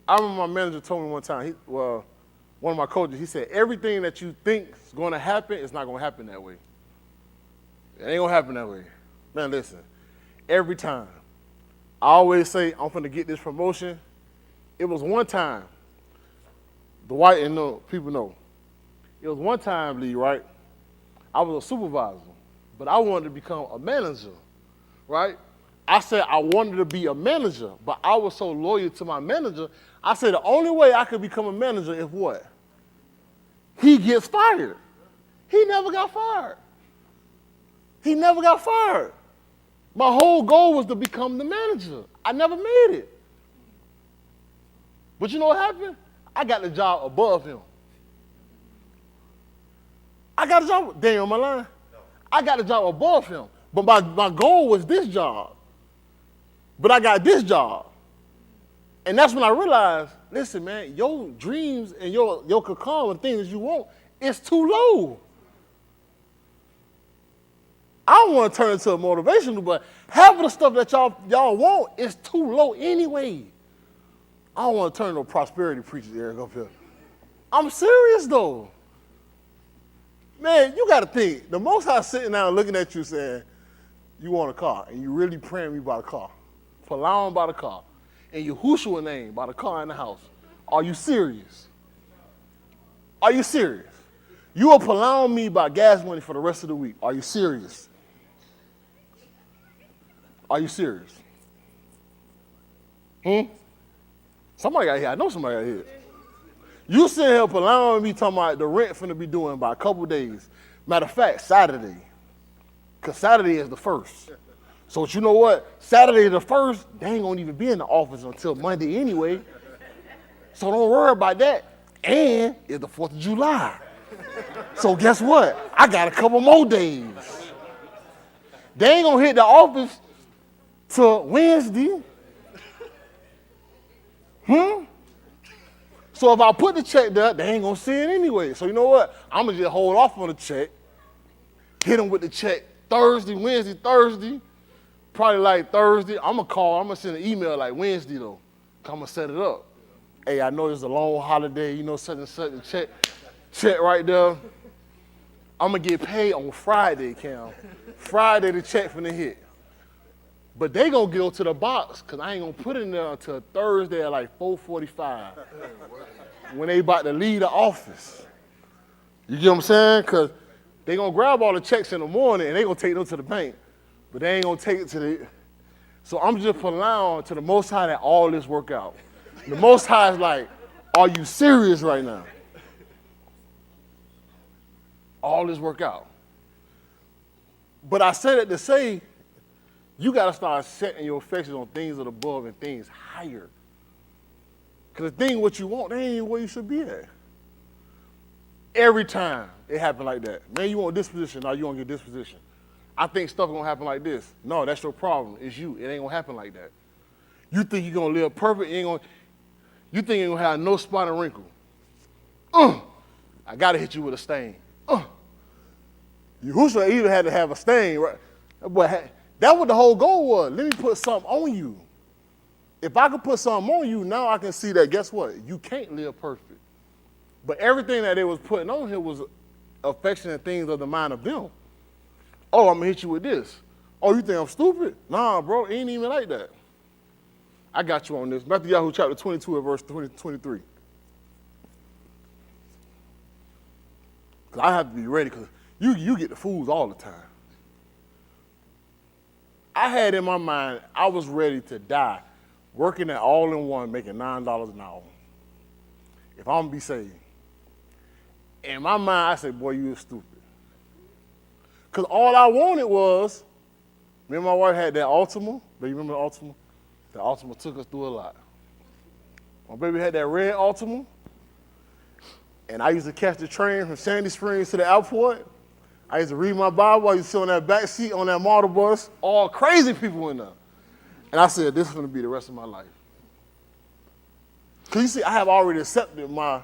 S1: I remember my manager told me one time, one of my coaches, he said, everything that you think is going to happen is not going to happen that way. It ain't going to happen that way. Man, listen, every time. I always say, I'm going to get this promotion. It was one time, the white and no people know. It was one time, Lee, right? I was a supervisor, but I wanted to become a manager, right? I said I wanted to be a manager, but I was so loyal to my manager, I said the only way I could become a manager is what? He gets fired. He never got fired. He never got fired. My whole goal was to become the manager. I never made it. But you know what happened? I got the job above him. I got the job, Daniel, am I lying? No. I got the job above him. But my goal was this job. But I got this job. And that's when I realized, listen, man, your dreams and your cacao and things that you want, it's too low. I don't want to turn into a motivational, but half of the stuff that y'all want is too low anyway. I don't want to turn no prosperity preacher, Eric, up here. I'm serious, though. Man, you got to think. The Most High sitting down looking at you saying, you want a car, and you really praying me by the car. Palauan by the car. And Yahushua name by the car in the house. Are you serious? Are you serious? You will Palauan me by gas money for the rest of the week. Are you serious? Are you serious? Somebody got here. I know somebody got here. You sitting here allowing me talking about the rent finna be doing by a couple days. Matter of fact, Saturday. Because Saturday is the 1st. So you know what? Saturday the 1st, they ain't gonna even be in the office until Monday anyway. So don't worry about that. And it's the 4th of July. So guess what? I got a couple more days. They ain't gonna hit the office till Wednesday. So if I put the check there, they ain't gonna see it anyway. So you know what? I'm gonna just hold off on the check, hit them with the check Thursday, Wednesday, Thursday, probably like Thursday. I'm gonna send an email like Wednesday though. I'm gonna set it up. Hey, I know it's a long holiday, you know, such and such, check right there. I'm gonna get paid on Friday, Cam. Friday the check finna hit. But they gonna go to the box, cause I ain't gonna put it in there until Thursday at like 4:45. When they about to leave the office. You get what I'm saying? Cause they gonna grab all the checks in the morning and they gonna take them to the bank. But they ain't gonna take it to the, so I'm just allowing to the Most High that all this work out. The Most High is like, are you serious right now? All this work out. But I said it to say, you got to start setting your affections on things that are above and things higher. Because the thing what you want, that ain't where you should be at. Every time it happen like that. Man, you want this position, now you want to get this position. I think stuff going to happen like this. No, that's your problem. It's you. It ain't going to happen like that. You think you're going to live perfect, you think you're going to have no spot and wrinkle. I got to hit you with a stain. Yahushua even had to have a stain, right? But that's what the whole goal was. Let me put something on you. If I could put something on you, now I can see that, guess what? You can't live perfect. But everything that they was putting on here was affectionate things of the mind of them. Oh, I'm going to hit you with this. Oh, you think I'm stupid? Nah, bro, it ain't even like that. I got you on this. Matthew chapter 22 and verse 23. Because I have to be ready because you get the fools all the time. I had in my mind, I was ready to die working at All-in-One, making $9 an hour. If I'm gonna be saved. In my mind, I said, boy, you stupid. Because all I wanted was, me and my wife had that Altima. Do you remember the Altima? The Altima took us through a lot. My baby had that red Altima, and I used to catch the train from Sandy Springs to the airport. I used to read my Bible. I used to sit on that back seat on that model bus. All crazy people in there. And I said, this is going to be the rest of my life. Because you see, I have already accepted my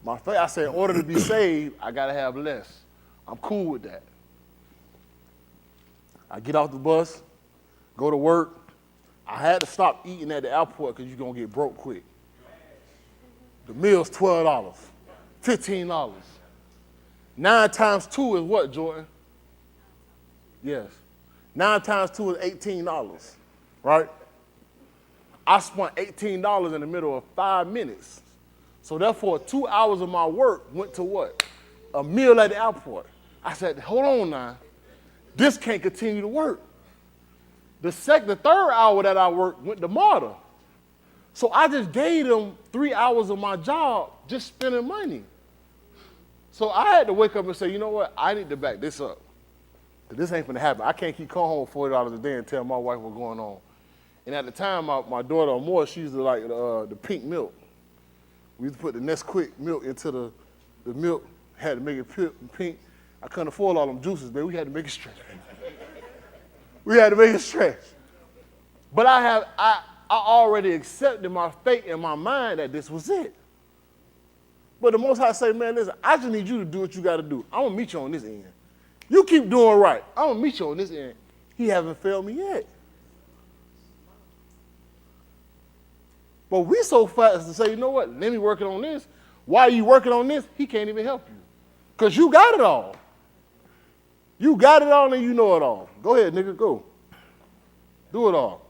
S1: faith. I said, in order to be saved, I got to have less. I'm cool with that. I get off the bus, go to work. I had to stop eating at the airport because you're going to get broke quick. The meal's $12, $15. 9 times 2 is what, Jordan? Yes. 9 times 2 is $18, right? I spent $18 in the middle of 5 minutes. So therefore, 2 hours of my work went to what? A meal at the airport. I said, hold on now. This can't continue to work. The third hour that I worked went to martyr. So I just gave them 3 hours of my job just spending money. So I had to wake up and say, you know what? I need to back this up. Because this ain't gonna happen. I can't keep coming home with $40 a day and tell my wife what's going on. And at the time, my daughter, Amore, she used to like the pink milk. We used to put the Nesquik milk into the milk, had to make it pink. I couldn't afford all them juices, baby. We had to make it stretch. We had to make it stretch. But I already accepted my fate in my mind that this was it. But the Most High say, man, listen, I just need you to do what you got to do. I'm going to meet you on this end. You keep doing right. I'm going to meet you on this end. He haven't failed me yet. But we so fast to say, you know what, let me working on this. While you working on this, he can't even help you. Because you got it all. You got it all and you know it all. Go ahead, nigga, go. Do it all.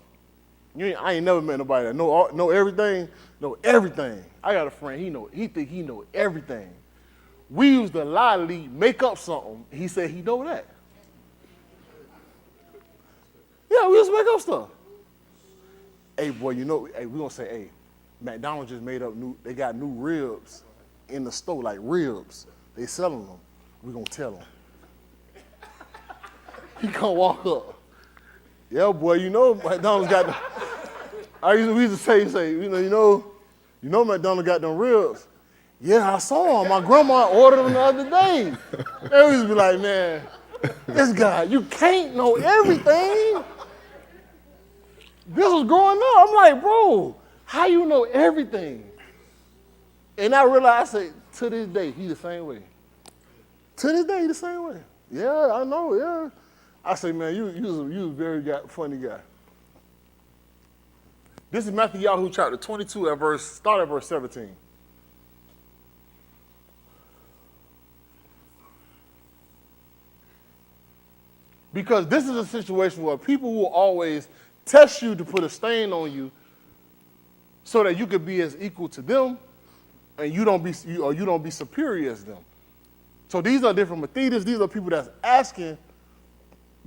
S1: I ain't never met nobody that know everything, know everything. I got a friend, he think he know everything. We used to lie to make up something. He said he know that. Yeah, we used to make up stuff. Hey, boy, we gonna say, hey, McDonald's just made up they got new ribs in the store, like ribs. They selling them. We gonna tell them. He gonna walk up. Yeah, boy, McDonald's got we used to say, you know McDonald's got them ribs. Yeah, I saw them. My grandma ordered them the other day. They used to be like, man, this guy, you can't know everything. This was growing up. I'm like, bro, how you know everything? And I realized, I say, to this day, he the same way. To this day, he the same way. Yeah, I know, yeah. I say, man, you a very funny guy. This is Matthew Yahoo chapter 22 start at verse 17. Because this is a situation where people will always test you to put a stain on you so that you could be as equal to them and you don't be superior as them. So these are different Mathetas. These are people that's asking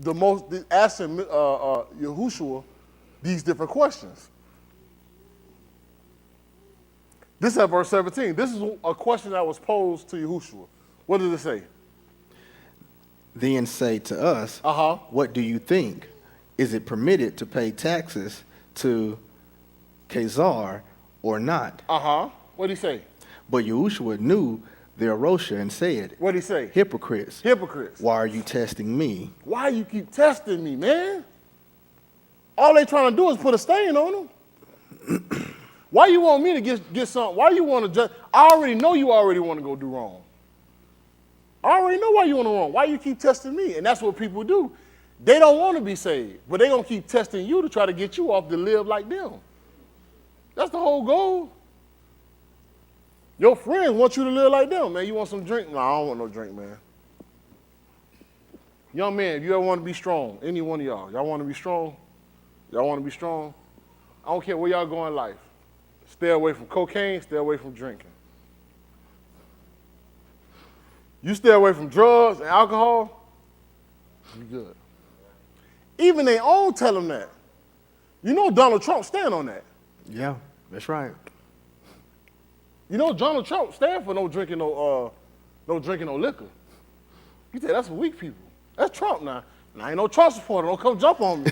S1: Yahushua these different questions. This is at verse 17. This is a question that was posed to Yahushua. What does it say?
S2: Then say to us, what do you think? Is it permitted to pay taxes to Caesar or not?
S1: What did he say?
S2: But Yahushua knew their Rosha and said,
S1: what did he say?
S2: Hypocrites.
S1: Hypocrites.
S2: Why are you testing me?
S1: Why you keep testing me, man? All they trying to do is put a stain on them. Why you want me to get something? Why you want to just? I already know you already want to go do wrong. I already know why you want to wrong. Why you keep testing me? And that's what people do. They don't want to be saved, but they're going to keep testing you to try to get you off to live like them. That's the whole goal. Your friends want you to live like them, man. You want some drink? No, I don't want no drink, man. Young man, if you ever want to be strong, any one of y'all want to be strong? Y'all want to be strong? I don't care where y'all go in life. Stay away from cocaine, stay away from drinking. You stay away from drugs and alcohol, you good. Even their own tell them that. You know Donald Trump stand on that.
S2: Yeah, that's right.
S1: You know Donald Trump stand for no drinking no liquor. He said that's for weak people. That's Trump now. Now ain't no Trump supporter. Don't come jump on me.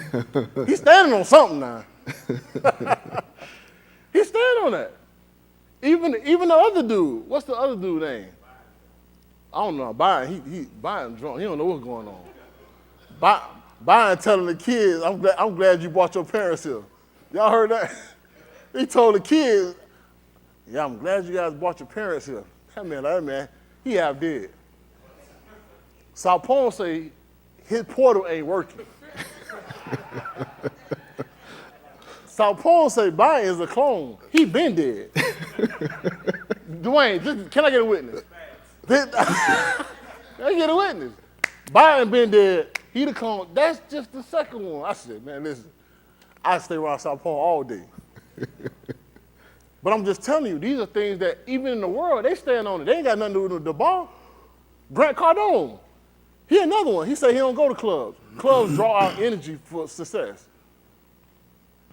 S1: He's standing on something now. He's standing on that. Even the other dude. What's the other dude name? I don't know. Biden drunk. He don't know what's going on. Biden telling the kids, I'm glad you brought your parents here. Y'all heard that? He told the kids, yeah, I'm glad you guys brought your parents here. That man, he half dead. South Pole say his portal ain't working. South Pole say Biden is a clone. He been dead. Dwayne, can I get a witness? Can I get a witness? Biden been dead. He the clone. That's just the second one. I said, man, listen, I stay around South Pole all day. But I'm just telling you, these are things that even in the world, they stand on it. They ain't got nothing to do with the bar. Grant Cardone, he another one. He say he don't go to clubs. Clubs draw out energy for success.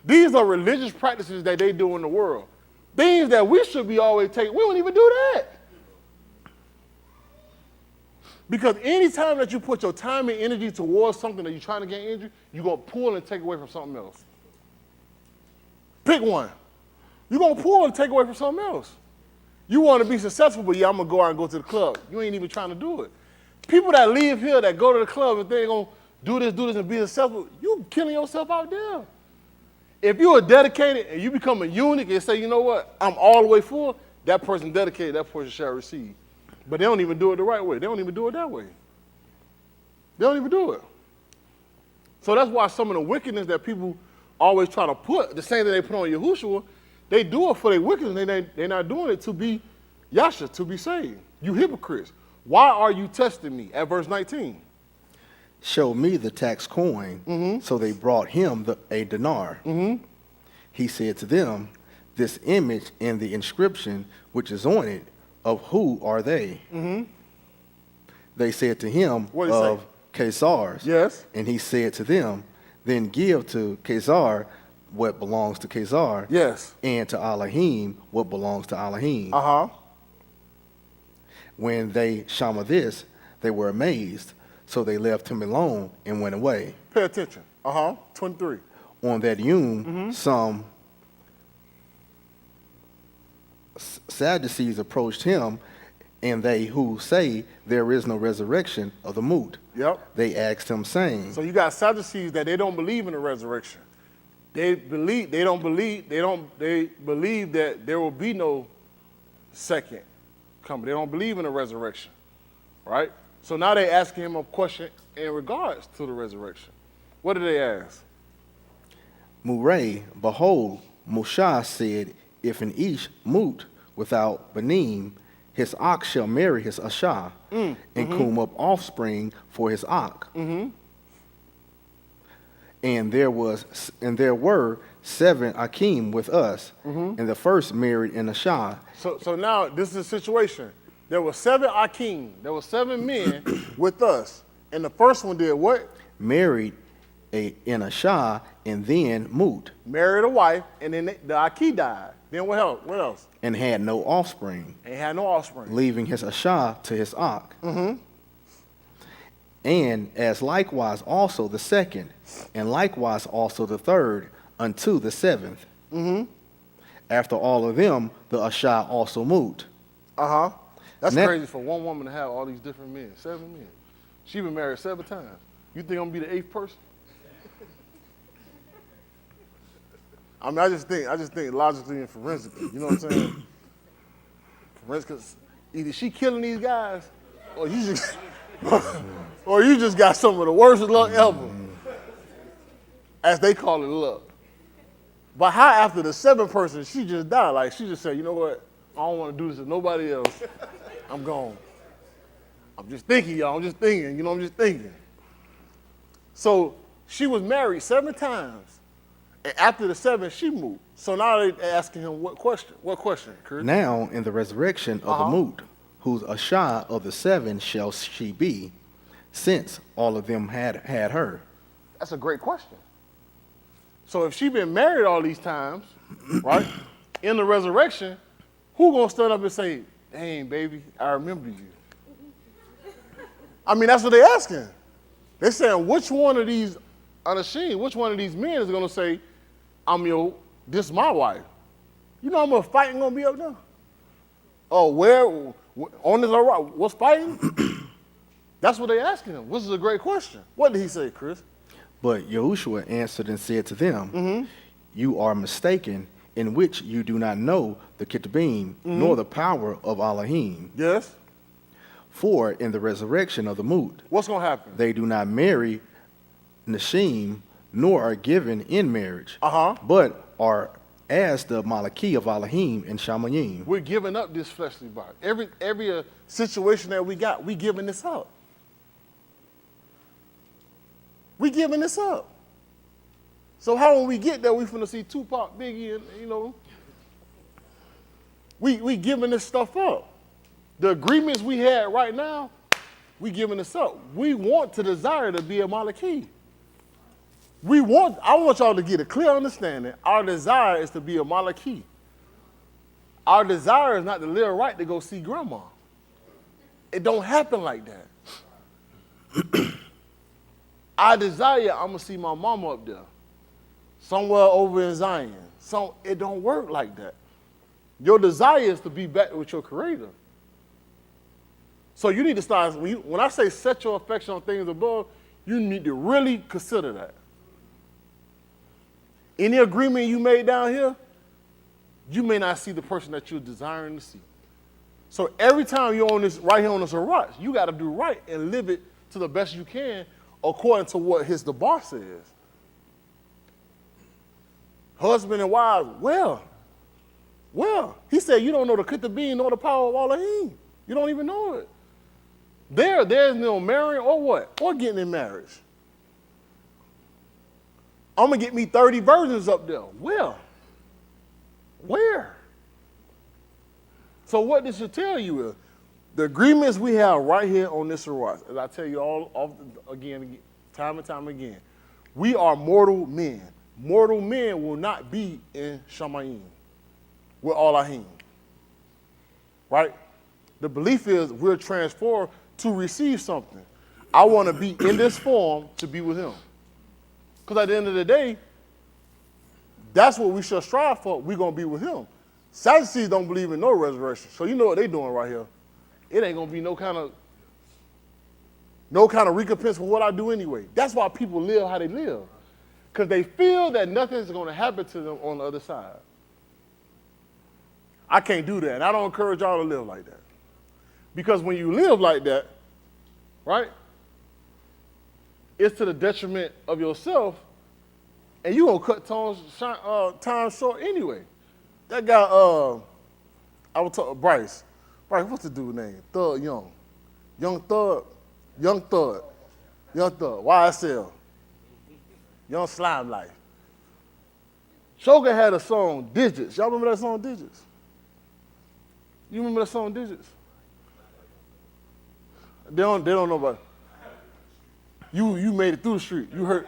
S1: These are religious practices that they do in the world. Things that we should be always taking. We don't even do that. Because anytime that you put your time and energy towards something that you're trying to gain energy, you're going to pull and take away from something else. Pick one. You're going to pull and take away from something else. You want to be successful, but yeah, I'm going to go out and go to the club. You ain't even trying to do it. People that live here that go to the club and they're going to do this, and be successful, you killing yourself out there. If you are dedicated and you become a eunuch and say, you know what, I'm all the way full, that person dedicated, that person shall receive. But they don't even do it the right way. They don't even do it that way. They don't even do it. So that's why some of the wickedness that people always try to put, the same thing they put on Yahushua, they do it for their wickedness. They're not doing it to be Yasha, to be saved. You hypocrites. Why are you testing me? At verse 19.
S2: Show me the tax coin. Mm-hmm. So they brought him a dinar. Mm-hmm. He said to them, this image and the inscription which is on it, of who are they? Mm-hmm. They said to him, of Caesar's.
S1: Yes.
S2: And he said to them, then give to Caesar what belongs to Caesar.
S1: Yes.
S2: And to Elohim what belongs to Elohim.
S1: Uh-huh.
S2: When they shama this, they were amazed. So they left him alone and went away.
S1: Pay attention. 23.
S2: On that Yom, some Sadducees approached him, and they who say there is no resurrection of the moot.
S1: Yep.
S2: They asked him, saying.
S1: So you got Sadducees that they don't believe in the resurrection. They believe that there will be no second coming. They don't believe in the resurrection, right? So now they asking him a question in regards to the resurrection. What did they ask?
S2: Murray, behold, Moshe said, if an ish moot without benim, his ox shall marry his asha, and come up offspring for his ox. Mm-hmm. And there were 7 Akim with us, and the first married an asha.
S1: So now this is a situation. There were 7 Akim. There were 7 men with us, and the first one did what?
S2: Married an asha, and then moot.
S1: Married a wife, and then the Akim died. Then what else? What else?
S2: And had no offspring.
S1: And had no offspring.
S2: Leaving his asha to his ox. Mm-hmm. And as likewise also the second, and likewise also the third, unto the 7th. Mm-hmm. After all of them, the asha also moot.
S1: Uh-huh. That's crazy for one woman to have all these different men. 7 men. She been married 7 times. You think I'm gonna be the 8th person? I mean, I just think logically and forensically. You know what I'm saying? Forensics, either she killing these guys, or you just got some of the worst luck ever, as they call it luck. But how after the 7th person she just died? Like she just said, you know what? I don't want to do this to nobody else. I'm gone. I'm just thinking, y'all. I'm just thinking. I'm just thinking. So she was married 7 times. And after the 7th, she moved. So now they're asking him what question? What question, Chris?
S2: Now in the resurrection of the moot, whose asha of the 7 shall she be, since all of them had her?
S1: That's a great question. So if she been married all these times, right, in the resurrection, who gonna stand up and say, dang, baby, I remember you? I mean, that's what they asking. They saying, which one of these unashamed, which one of these men is gonna say, this is my wife? You know how much fighting gonna be up there? Oh, where, on this, all right, what's fighting? That's what they asking him, which is a great question. What did he say, Chris?
S2: But Yahushua answered and said to them, You are mistaken, in which you do not know the Ketubim, nor the power of Elohim.
S1: Yes.
S2: For in the resurrection of the Moot,
S1: What's going to happen?
S2: they do not marry Nashim, nor are given in marriage, but are as the Malaki of Elohim and Shamayim.
S1: We're giving up this fleshly body. Every situation that we got, we giving this up. We giving this up. So how when we get there, we finna see Tupac, Biggie, and we giving this stuff up. The agreements we had right now, we giving this up. We want to desire to be a Malaki. I want y'all to get a clear understanding. Our desire is to be a Malaki. Our desire is not to live right to go see grandma. It don't happen like that. I desire, I'm going to see my mama up there, somewhere over in Zion. It don't work like that. Your desire is to be back with your Creator. So you need to start, when I say set your affection on things above, you need to really consider that. Any agreement you made down here, you may not see the person that you're desiring to see. So every time you're on this, right here on this Arach, you got to do right and live it to the best you can according to what the boss says. Husband and wives, well, he said you don't know the Ketubim nor the power of Elohim. You don't even know it. There's no marrying or what? Or getting in marriage. I'm going to get me 30 virgins up there. Well, where? So what this should tell you is the agreements we have right here on this Arach, as I tell you again, time and time again, we are mortal men. Mortal men will not be in Shamayim with Elohim. Right? The belief is we're transformed to receive something. I want to be in this form to be with him. Because at the end of the day, that's what we shall strive for. We're going to be with him. Sadducees don't believe in no resurrection. So you know what they're doing right here. It ain't going to be no kind of recompense for what I do anyway. That's why people live how they live. Because they feel that nothing's going to happen to them on the other side. I can't do that. And I don't encourage y'all to live like that. Because when you live like that, right, it's to the detriment of yourself, and you're going to cut time short anyway. That guy, I was talking Bryce. Bryce, what's the dude's name? Thug Young. Young Thug. YSL. Young Slime Life. Shogun had a song, Digits. Y'all remember that song, Digits? You remember that song, Digits? They don't know about it. You made it through the street. You heard.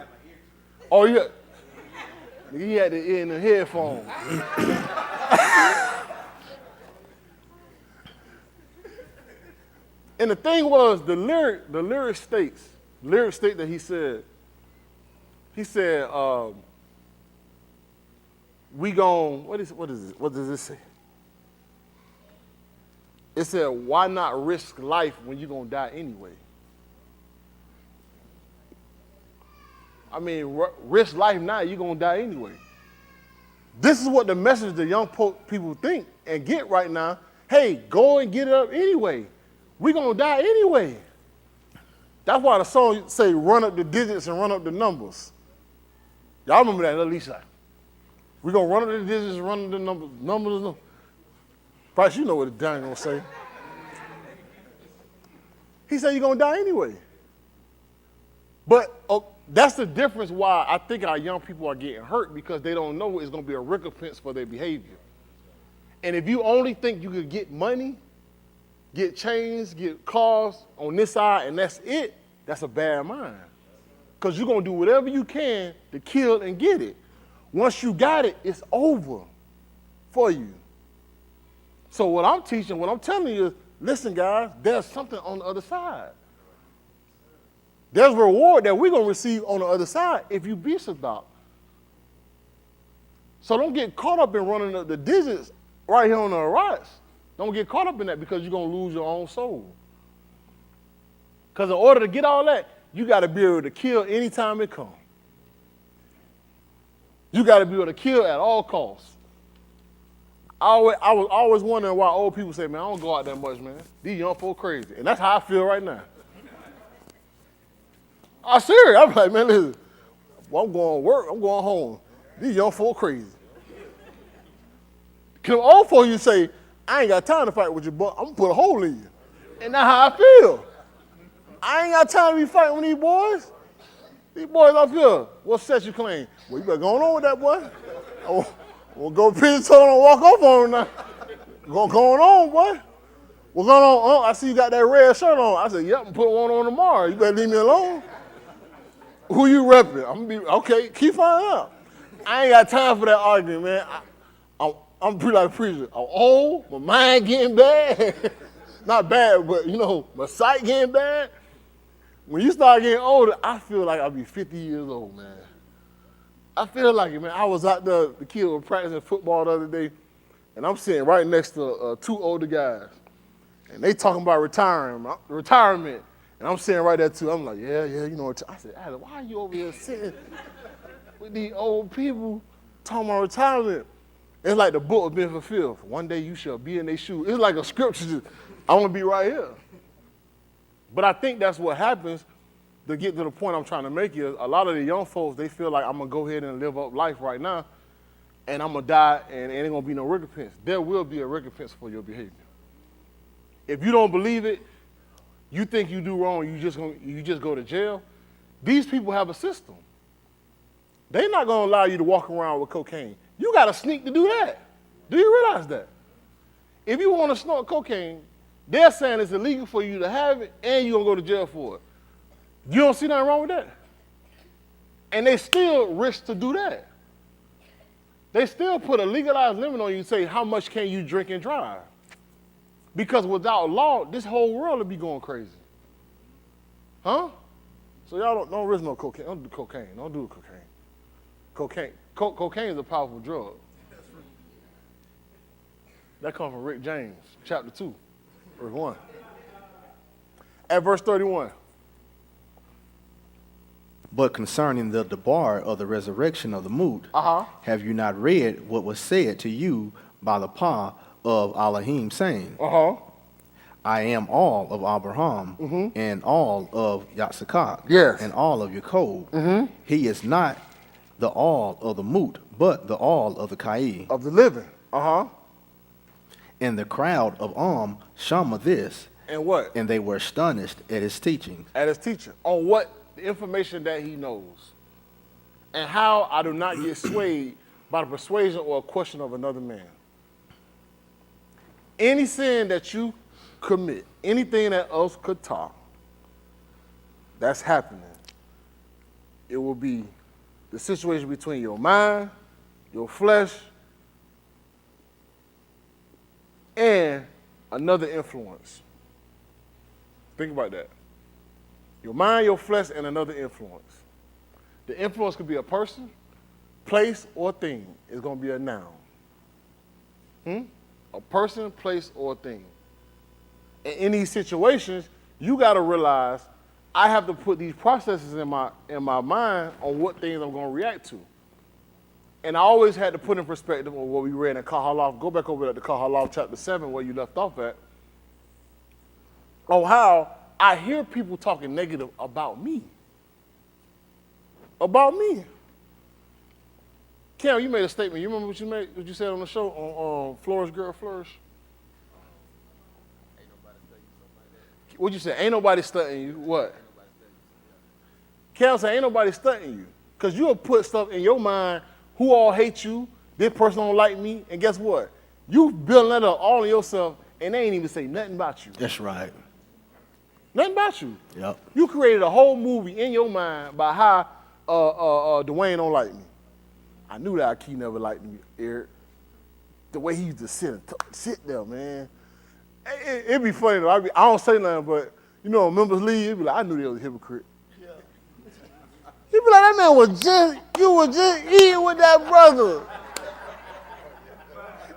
S1: Oh, yeah. He had the ear in the headphones. And the thing was, the lyric state that he said, we gon', what is it? What does it say? It said, why not risk life when you're going to die anyway? I mean, risk life now, you're going to die anyway. This is what the message the young people think and get right now. Hey, go and get it up anyway. We're going to die anyway. That's why the song say, run up the digits and run up the numbers. Y'all remember that, Alicia? We're going to run up the digits and run up the numbers. Price, you know what the dang going to say. He said you're going to die anyway. But that's the difference why I think our young people are getting hurt, because they don't know it's going to be a recompense for their behavior. And if you only think you could get money, get chains, get cars on this side, and that's it, that's a bad mind. Because you're going to do whatever you can to kill and get it. Once you got it, it's over for you. So what I'm teaching, what I'm telling you is, listen, guys, there's something on the other side. There's a reward that we're going to receive on the other side if you be about. So don't get caught up in running up the digits right here on the rise. Don't get caught up in that because you're going to lose your own soul. Because in order to get all that, you got to be able to kill anytime it comes. You got to be able to kill at all costs. I was always wondering why old people say, man, I don't go out that much, man. These young folk crazy. And that's how I feel right now. I'm serious. I'm like, man, listen, well, I'm going to work. I'm going home. These young folk crazy. Because old folk, you say, I ain't got time to fight with you, but I'm going to put a hole in you. And that's how I feel. I ain't got time to be fighting with these boys. These boys up here, what set you claim? Well, you better go on with that, boy. We'll go pinch toe and walk off on him now. Going on, boy. What's going on? Oh, I see you got that red shirt on. I said, yep, I'm putting one on tomorrow. You better leave me alone. Who you repping? I'm gonna be, okay, keep finding out. I ain't got time for that argument, man. I'm pretty like a preacher. I'm old, my mind getting bad. Not bad, but you know, my sight getting bad. When you start getting older, I feel like I'll be 50 years old, man. I feel like it, man. I was out there, the kid was practicing football the other day, and I'm sitting right next to two older guys. And they talking about retirement. And I'm sitting right there too. I'm like, yeah, you know. I said, Adam, why are you over here sitting with these old people talking about retirement? It's like the book has been fulfilled. One day you shall be in their shoes. It's like a scripture. I want to be right here. But I think that's what happens to get to the point I'm trying to make is a lot of the young folks, they feel like I'm going to go ahead and live up life right now, and I'm going to die, and ain't going to be no recompense. There will be a recompense for your behavior. If you don't believe it, you think you do wrong, you just go to jail. These people have a system. They're not going to allow you to walk around with cocaine. You got to sneak to do that. Do you realize that? If you want to snort cocaine, they're saying it's illegal for you to have it, and you're going to go to jail for it. You don't see nothing wrong with that. And they still risk to do that. They still put a legalized limit on you and say, how much can you drink and drive? Because without law, this whole world would be going crazy. Huh? So y'all don't risk no cocaine. Don't do cocaine. Don't do cocaine. Cocaine is a powerful drug. That comes from Rick James, chapter 2, verse 1. At verse 31.
S2: But concerning the debar of the resurrection of the moot, have you not read what was said to you by the Pa of Elohim, saying, I am all of Abraham, and all of Yitzchak,
S1: yes,
S2: and all of Jacob. He is not the all of the moot, but the all of the Kai.
S1: Of the living.
S2: And the crowd of shama this.
S1: And what?
S2: And they were astonished at his teaching.
S1: At his teaching. On what? The information that he knows. And how I do not get swayed by the persuasion or a question of another man. Any sin that you commit, anything that else could talk, that's happening. It will be the situation between your mind, your flesh, and another influence. Think about that. Your mind, your flesh, and another influence. The influence could be a person, place, or thing. It's going to be a noun. A person, place, or thing. And in these situations, you got to realize I have to put these processes in my mind on what things I'm going to react to. And I always had to put in perspective on what we read in Kahalav. Go back over to Kahalav chapter 7 where you left off at. On how I hear people talking negative about me. About me. Cam, you made a statement. You remember what you said on the show on Flourish Girl Flourish?
S3: Ain't nobody studying something like that.
S1: What'd you say? Ain't nobody stunting you. What? Cam said, ain't nobody stunting you. Because you'll put stuff in your mind, who all hate you, this person don't like me, and guess what? You building that up all in yourself, and they ain't even say nothing about you.
S2: That's right.
S1: Nothing about you.
S2: Yep.
S1: You created a whole movie in your mind by how Dwayne don't like me. I knew that Key never liked me, Eric. The way he used to sit there, man. It'd be funny though. I don't say nothing, but you know, when members leave, it'd be like, I knew they was a hypocrite. Yeah. He'd be like, that man you was just eating with that brother.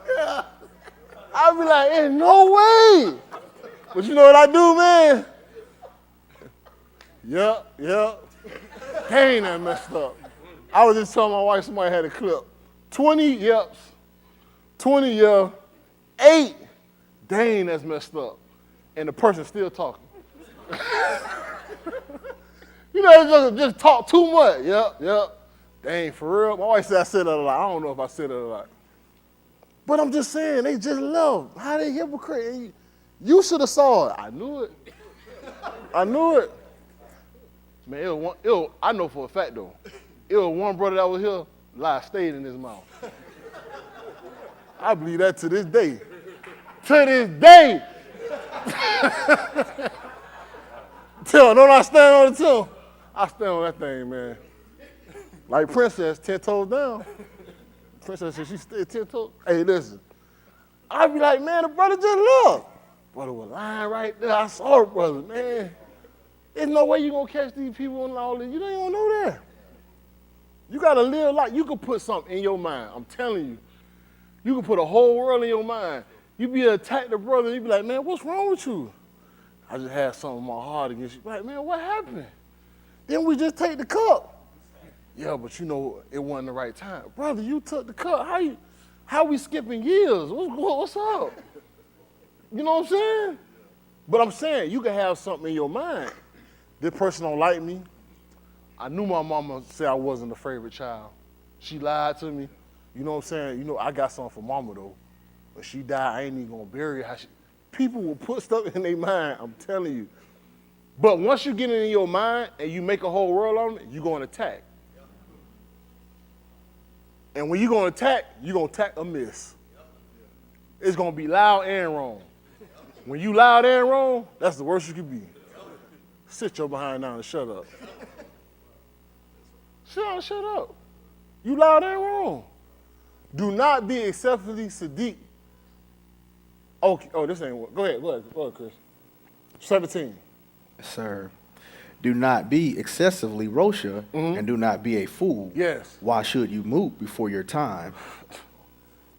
S1: Yeah. I'd be like, ain't no way. But you know what I do, man? Yep. Dang, that messed up. I was just telling my wife somebody had a clip. 20 yeps, 20 yeah, 8. Dang, that's messed up. And the person's still talking. You know, just talk too much. Yep. Dang, for real. My wife said I said that a lot. I don't know if I said that a lot. But I'm just saying, they just love. How they hypocrite. You should have saw it. I knew it. Man, I know for a fact, though. It was one brother that was here, lie stayed in his mouth. I believe that to this day. To this day. Don't I stand on the till? I stand on that thing, man. Like Princess, 10 toes down. Princess said she stayed 10 toes. Hey, listen. I'd be like, man, the brother just left. Brother was lying right there. I saw it, brother, man. There's no way you're going to catch these people and all this. You don't even know that. You got to live like you can put something in your mind. I'm telling you. You can put a whole world in your mind. You be attack the brother, you be like, man, what's wrong with you? I just had something in my heart against you. Like, man, what happened? Then we just take the cup. Yeah, but you know, it wasn't the right time. Brother, you took the cup. How we skipping years? What's up? You know what I'm saying? But I'm saying, you can have something in your mind. This person don't like me. I knew my mama said I wasn't a favorite child. She lied to me. You know what I'm saying? You know, I got something for mama, though. When she died, I ain't even going to bury her. People will put stuff in their mind, I'm telling you. But once you get it in your mind and you make a whole world on it, you're going to attack. And when you're going to attack amiss. It's going to be loud and wrong. When you loud and wrong, that's the worst you can be. Sit your behind down and shut up. Shut up. You loud and wrong. Do not be excessively Sadiq. Okay. Oh, this ain't. Go ahead, Chris. 17.
S2: Sir, do not be excessively Rosha and do not be a fool.
S1: Yes.
S2: Why should you move before your time?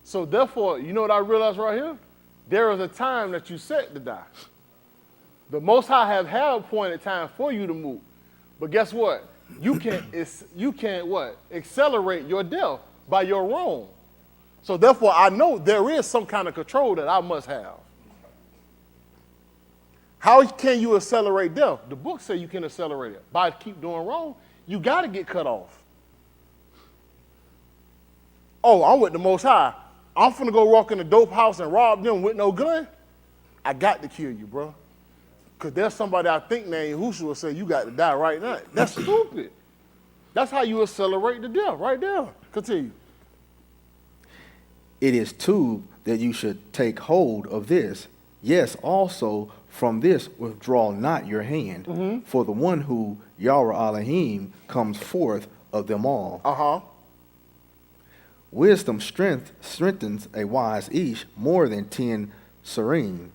S1: So therefore, you know what I realized right here? There is a time that you set to die. The Most High have had appointed time for you to move. But guess what? You can't what? Accelerate your death by your wrong. So therefore, I know there is some kind of control that I must have. How can you accelerate death? The book says you can accelerate it. By keep doing wrong, you got to get cut off. Oh, I'm with the Most High. I'm finna go walk in the dope house and rob them with no gun. I got to kill you, bro. Because there's somebody I think named Yahushua will say you got to die right now. That's stupid. That's how you accelerate the death, right there. Continue.
S2: It is too that you should take hold of this. Yes, also from this withdraw not your hand. For the one who, Yahweh Elohim, comes forth of them all. Wisdom strengthens a wise ish more than 10 serene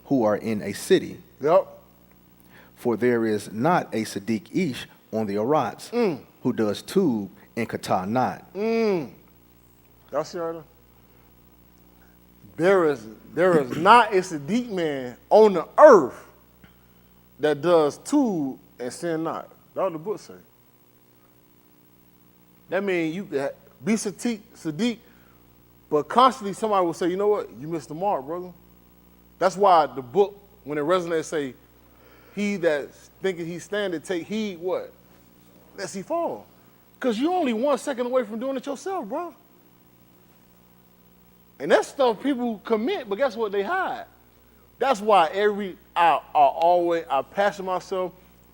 S2: who are in a city.
S1: Yep.
S2: For there is not a Sadiq ish on the Arats who does tube and kata not.
S1: Y'all see right there? There is not a Sadiq man on the earth that does tube and sin not. That's what the book say. That means you can be Sadiq, but constantly somebody will say, you know what? You missed the mark, brother. That's why the book, when it resonates, say, he that thinketh he standeth, take heed what? Lest he fall. Because you're only 1 second away from doing it yourself, bro. And that's stuff people commit, but guess what? They hide. That's why I passion myself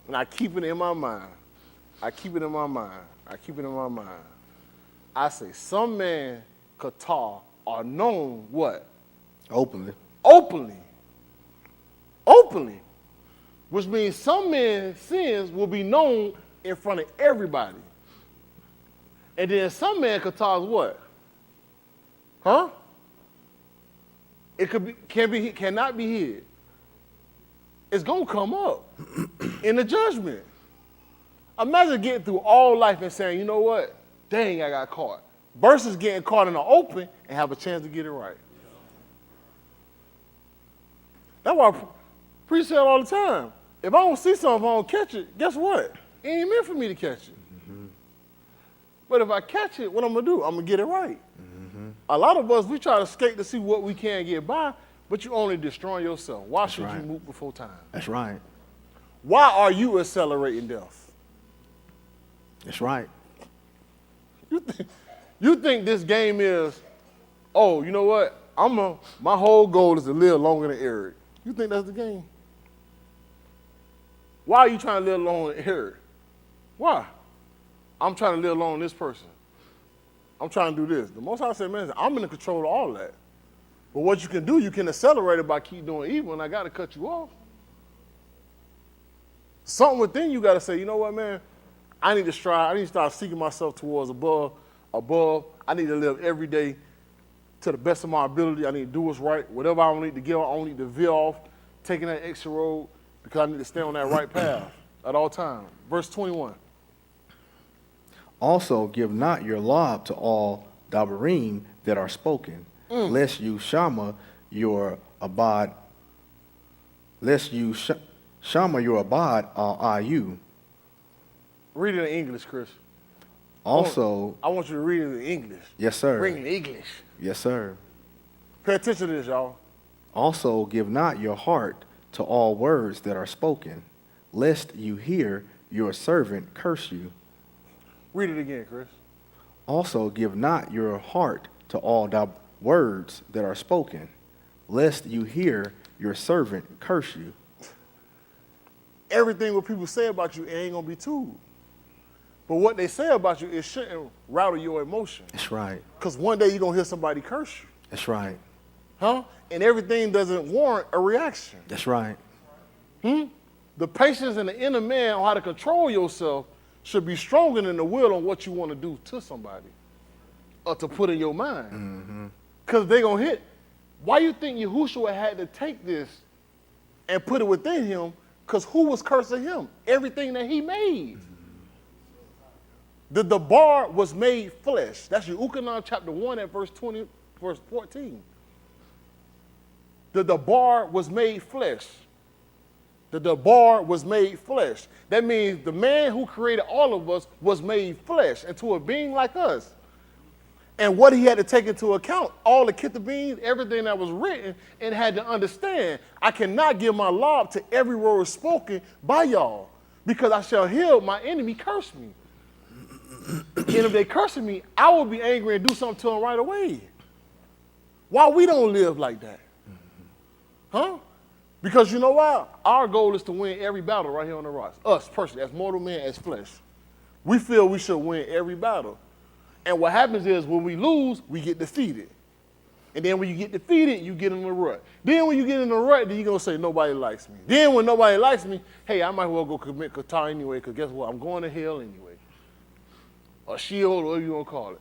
S1: and I keep it in my mind. I say, some man, Qatar, are known what?
S2: Openly. Which means some men's sins will be known in front of everybody.
S1: And then some man could toss what? Huh? It cannot be hid. It's gonna come up in the judgment. Imagine getting through all life and saying, you know what? Dang, I got caught. Versus getting caught in the open and have a chance to get it right. That's why preach say it all the time. If I don't see something, if I don't catch it, guess what? It ain't meant for me to catch it. Mm-hmm. But if I catch it, what I'm gonna do? I'm gonna get it right. Mm-hmm. A lot of us, we try to skate to see what we can get by, but you only destroying yourself. Why should you move before time?
S2: That's right.
S1: Why are you accelerating death?
S2: That's right.
S1: You think this game is, oh, you know what? My whole goal is to live longer than Eric. You think that's the game? Why are you trying to live longer than Eric? Why? I'm trying to live longer than this person. I'm trying to do this. The Most High said, man, I'm in control of all that. But what you can do, you can accelerate it by keep doing evil, and I got to cut you off. Something within you got to say, you know what, man? I need to strive. I need to start seeking myself towards above. I need to live every day to the best of my ability. I need to do what's right. Whatever I don't need to give, I don't need to veer off, taking that extra road, because I need to stay on that right path at all times. Verse 21.
S2: Also give not your lob to all dabarim that are spoken, lest you shama your abad, al ayu.
S1: Read it in English, Chris.
S2: Also,
S1: I want you to read it in English.
S2: Yes, sir.
S1: Bring it in English.
S2: Yes, sir.
S1: Pay attention to this, y'all.
S2: Also give not your heart to all words that are spoken, lest you hear your servant curse you.
S1: Read it again, Chris.
S2: Also give not your heart to all words that are spoken, lest you hear your servant curse you.
S1: Everything what people say about you, it ain't gonna be true. But what they say about you, it shouldn't rattle your emotion.
S2: That's right.
S1: Because one day you're gonna hear somebody curse you.
S2: That's right.
S1: Huh? And everything doesn't warrant a reaction.
S2: That's right.
S1: The patience in the inner man on how to control yourself should be stronger than the will on what you want to do to somebody or to put in your mind. Because they're going to hit. Why you think Yahushua had to take this and put it within him? Because who was cursing him? Everything that he made. The bar was made flesh. That's Yuchanan chapter 1 at verse 14. The bar was made flesh. The bar was made flesh. That means the man who created all of us was made flesh into a being like us. And what he had to take into account, all the kitabins, everything that was written, and had to understand, I cannot give my lob to every word spoken by y'all, because I shall hear my enemy curse me. And if they cursing me, I will be angry and do something to them right away. Why we don't live like that? Huh? Because you know why? Our goal is to win every battle right here on the rocks. Us, personally, as mortal men, as flesh. We feel we should win every battle. And what happens is when we lose, we get defeated. And then when you get defeated, you get in the rut. Then when you get in the rut, then you're going to say, nobody likes me. Then when nobody likes me, hey, I might as well go commit qatar anyway, because guess what? I'm going to hell anyway. Or shield, or whatever you want to call it.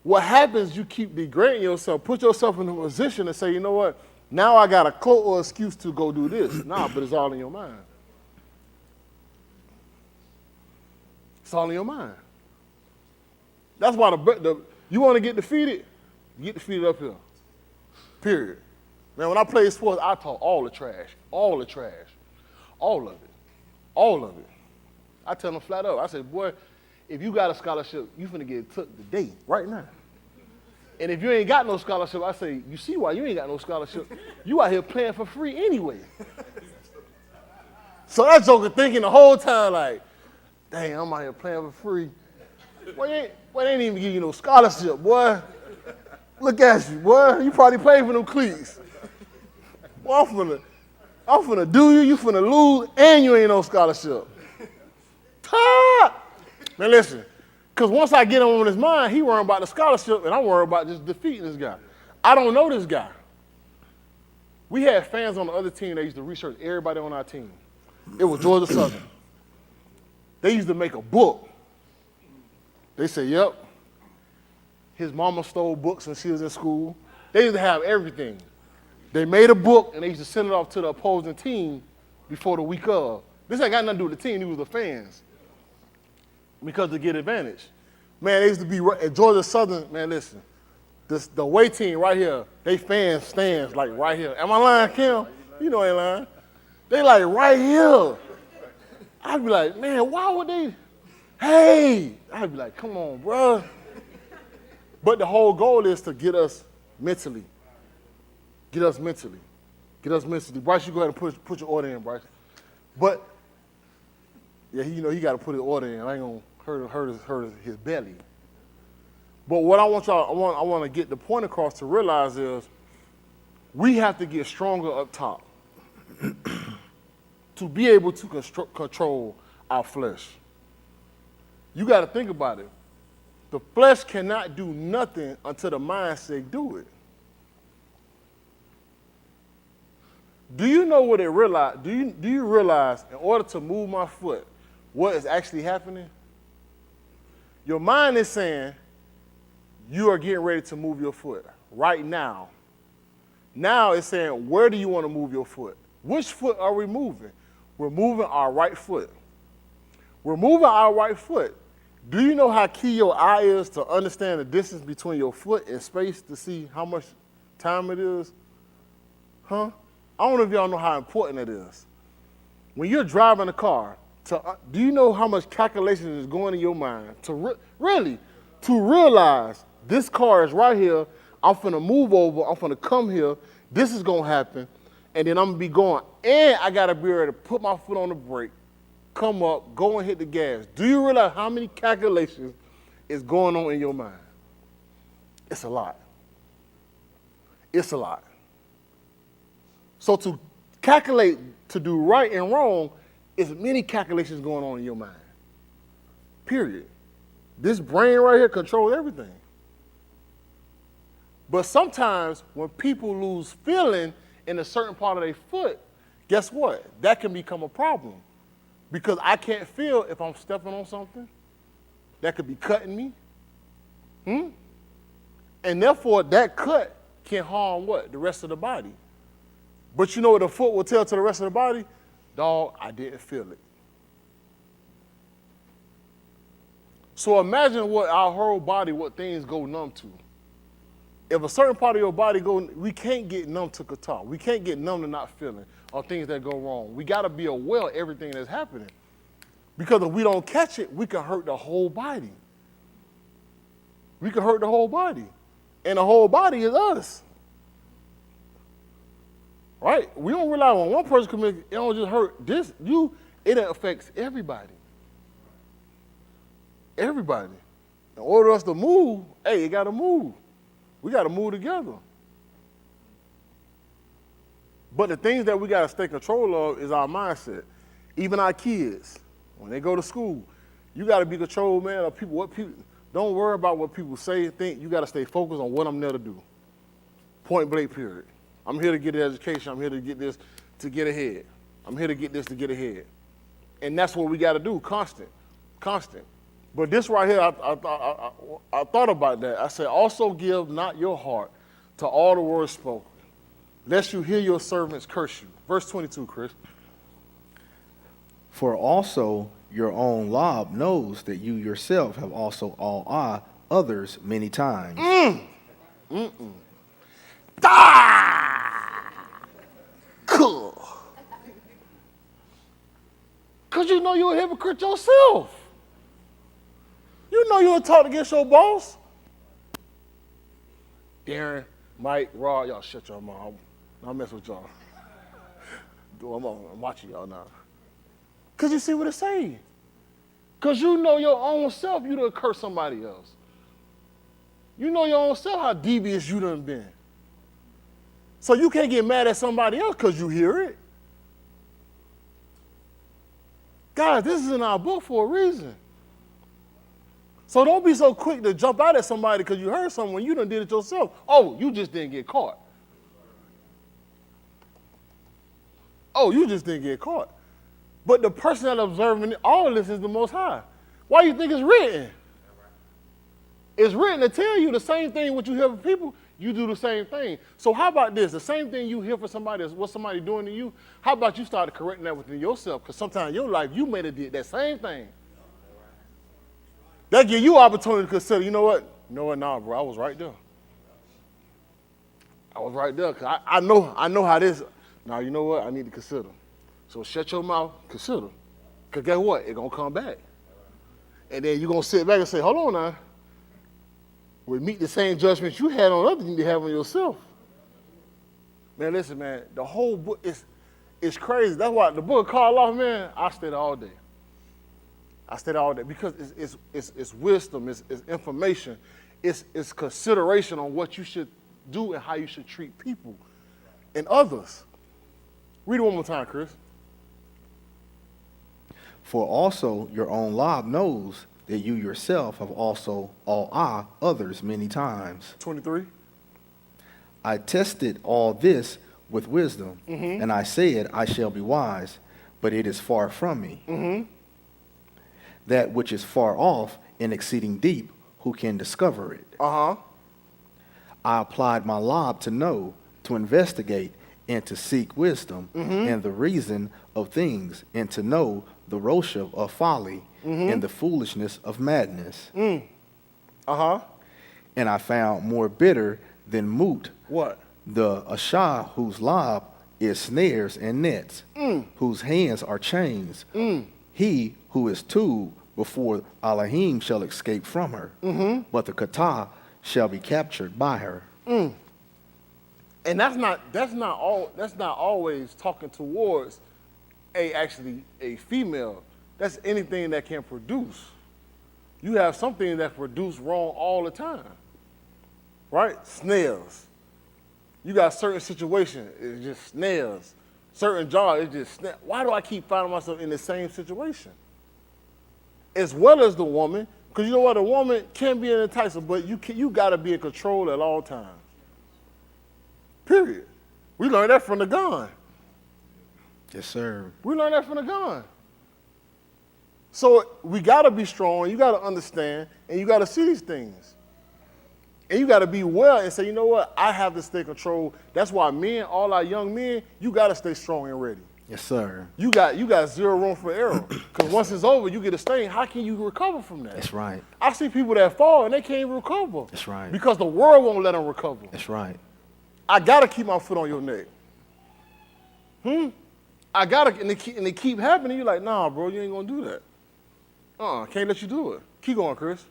S1: What happens, you keep degrading yourself, put yourself in a position to say, you know what? Now I got a cloak or excuse to go do this. Nah, but it's all in your mind. It's all in your mind. That's why you want to get defeated, you get defeated up here. Period. Man, when I played sports, I taught all the trash. All the trash. All of it. All of it. I tell them flat out. I said, boy, if you got a scholarship, you finna get it took today, right now. And if you ain't got no scholarship, I say, you see why you ain't got no scholarship? You out here playing for free anyway. So that joker thinking the whole time like, dang, I'm out here playing for free. Boy, they ain't even give you no scholarship, boy. Look at you, boy. You probably paid for them cleats. Boy, I'm finna do you finna lose, and you ain't no scholarship. Now listen, because once I get him on his mind, he worrying about the scholarship, and I'm worried about just defeating this guy. I don't know this guy. We had fans on the other team that used to research everybody on our team. It was Georgia Southern. They used to make a book. They say, yep, his mama stole books when she was in school. They used to have everything. They made a book and they used to send it off to the opposing team before the week of. This ain't got nothing to do with the team, these were the fans. Because to get advantage. Man, they used to be at Georgia Southern, man, listen. The away team right here, they fans stands like right here. Am I lying, Kim? You know I ain't lying. They like right here. I'd be like, man, why would they? Hey! I'd be like, come on, bro. But the whole goal is to get us mentally. Get us mentally. Get us mentally. Bryce, you go ahead and put your order in, Bryce. But, yeah, he got to put his order in. I ain't going to hurt his belly. But what I want y'all, I want to get the point across to realize is we have to get stronger up top to be able to control our flesh. You got to think about it. The flesh cannot do nothing until the mind says do it. Do you know what it realize? Do you realize in order to move my foot, what is actually happening? Your mind is saying you are getting ready to move your foot right now. Now it's saying, where do you want to move your foot? Which foot are we moving? We're moving our right foot. We're moving our right foot. Do you know how key your eye is to understand the distance between your foot and space to see how much time it is? Huh? I don't know if y'all know how important it is. When you're driving a car, do you know how much calculation is going in your mind to really realize this car is right here, I'm finna move over, I'm finna come here, this is gonna happen, and then I'm gonna be going, and I gotta be able to put my foot on the brake, come up, go and hit the gas. Do you realize how many calculations is going on in your mind? It's a lot. It's a lot. So to calculate, to do right and wrong, is many calculations going on in your mind. Period. This brain right here controls everything. But sometimes when people lose feeling in a certain part of their foot, guess what? That can become a problem. Because I can't feel if I'm stepping on something that could be cutting me. And therefore, that cut can harm what? The rest of the body. But you know what the foot will tell to the rest of the body? Dog, I didn't feel it. So imagine what our whole body, what things go numb to. If a certain part of your body we can't get numb to catarrh. We can't get numb to not feeling or things that go wrong. We got to be aware of everything that's happening. Because if we don't catch it, we can hurt the whole body. We can hurt the whole body. And the whole body is us. Right? We don't rely on one person commit, it don't just hurt it affects everybody. Everybody. In order for us to move, it got to move. We got to move together. But the things that we got to stay control of is our mindset. Even our kids, when they go to school, you got to be controlled, man, of people. Don't worry about what people say and think. You got to stay focused on what I'm there to do. Point blank, period. I'm here to get an education. I'm here to get this to get ahead. I'm here to get this to get ahead. And that's what we got to do, constant. But this right here, I thought about that. I said, also give not your heart to all the words spoken, lest you hear your servants curse you. Verse 22, Chris.
S2: For also your own Lob knows that you yourself have also all others many times.
S1: Cool. Because you know you're a hypocrite yourself. You know you don't talk against your boss. Darren, Mike, Rod, y'all shut your mouth. I'll mess with y'all. I'm watching y'all now. Because you see what it's saying. Because you know your own self, you done curse somebody else. You know your own self how devious you done been. So you can't get mad at somebody else because you hear it. Guys, this is in our book for a reason. So don't be so quick to jump out at somebody because you heard something when you done did it yourself. Oh, you just didn't get caught. Oh, you just didn't get caught. But the person that observing all of this is the Most High. Why do you think it's written? It's written to tell you the same thing what you hear from people, you do the same thing. So how about this? The same thing you hear from somebody is what somebody doing to you, how about you start correcting that within yourself? Because sometimes in your life, you may have did that same thing. That give you opportunity to consider, you know what? Nah, bro, I was right there. I was right there, because I know how this, now you know what? I need to consider. So shut your mouth, consider. Because guess what? It's going to come back. And then you're going to sit back and say, hold on now. We meet the same judgments you had on others, you need to have on yourself. Man, listen, man, the whole book is crazy. That's why the book of Call Off, man, I stayed all day. I stayed all day because it's wisdom, it's information, it's consideration on what you should do and how you should treat people and others. Read it one more time, Chris.
S2: For also your own Lob knows that you yourself have also all others many times.
S1: 23.
S2: I tested all this with wisdom, and I said, I shall be wise, but it is far from me. That which is far off and exceeding deep, who can discover it? I applied my Lob to know, to investigate, and to seek wisdom, and the reason of things, and to know the Rosha of folly, and the foolishness of madness. And I found more bitter than moot.
S1: What?
S2: The Ashah whose Lob is snares and nets, whose hands are chains. He who is told before Elohim shall escape from her, but the Kata shall be captured by her.
S1: And that's not always talking towards a female. That's anything that can produce. You have something that produce wrong all the time. Right? Snails. You got certain situations, it's just snails. Certain jobs, it's just snails. Why do I keep finding myself in the same situation? As well as the woman, because you know what, a woman can be an enticer, but you got to be in control at all times. Period. We learned that from the gun.
S2: Yes, sir.
S1: We learned that from the gun. So we got to be strong, you got to understand, and you got to see these things. And you got to be well and say, you know what, I have to stay controlled. That's why men, all our young men, you got to stay strong and ready.
S2: Yes, sir.
S1: You got zero room for error. Because once it's over, you get a stain. How can you recover from that?
S2: That's right.
S1: I see people that fall and they can't even recover.
S2: That's right.
S1: Because the world won't let them recover.
S2: That's right.
S1: I got to keep my foot on your neck. I got to, and they keep happening. You're like, nah, bro, you ain't going to do that. Can't let you do it. Keep going, Chris.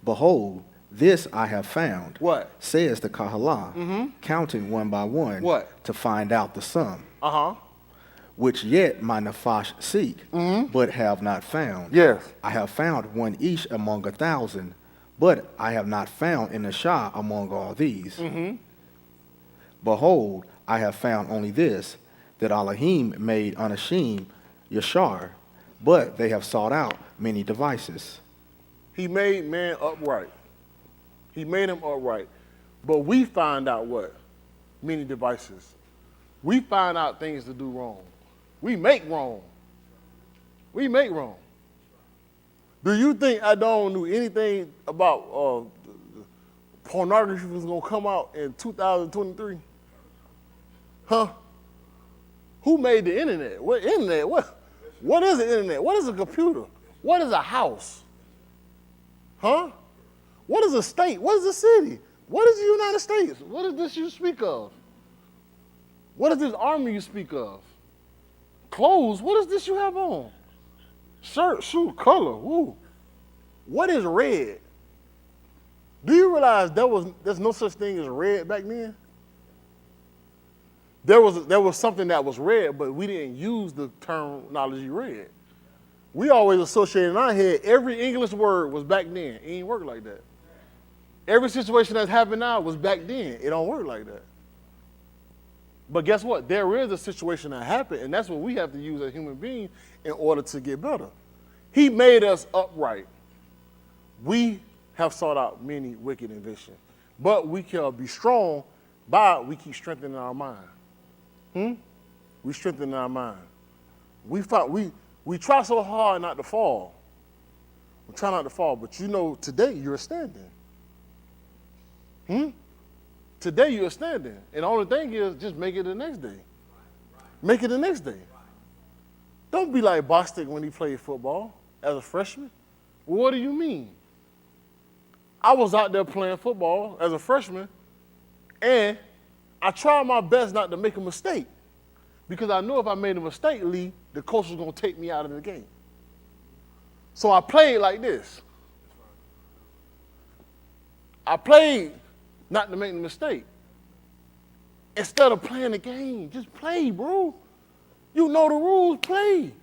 S2: Behold, this I have found.
S1: What?
S2: Says the Kahalah, counting one by one.
S1: What?
S2: To find out the sum. Which yet my Nafash seek, but have not found.
S1: Yes.
S2: I have found one each among 1,000, but I have not found an Ashah among all these. Behold, I have found only this, that Elohim made Anashim Yashar, but they have sought out many devices.
S1: He made man upright. He made him upright. But we find out what? Many devices. We find out things to do wrong. We make wrong. We make wrong. Do you think Adam knew anything about pornography was going to come out in 2023? Huh? Who made the internet? What internet? What is the internet? What is a computer? What is a house? Huh? What is a state? What is a city? What is the United States? What is this you speak of? What is this army you speak of? Clothes, what is this you have on? Shirt, shoe, color, woo. What is red? Do you realize there's no such thing as red back then? There was something that was red, but we didn't use the terminology red. We always associated in our head, every English word was back then. It ain't work like that. Every situation that's happening now was back then. It don't work like that. But guess what? There is a situation that happened, and that's what we have to use as human beings in order to get better. He made us upright. We have sought out many wicked inventions, but we can be strong by we keep strengthening our mind. We strengthen our mind. We try so hard not to fall. Try not to fall, but you know today you're standing. Today you're standing. And the only thing is just make it the next day. Make it the next day. Don't be like Bostic when he played football as a freshman. Well, what do you mean? I was out there playing football as a freshman, and I tried my best not to make a mistake because I knew if I made a mistake, Lee, the coach was going to take me out of the game. So I played like this. I played not to make a mistake. Instead of playing the game, just play, bro. You know the rules, play.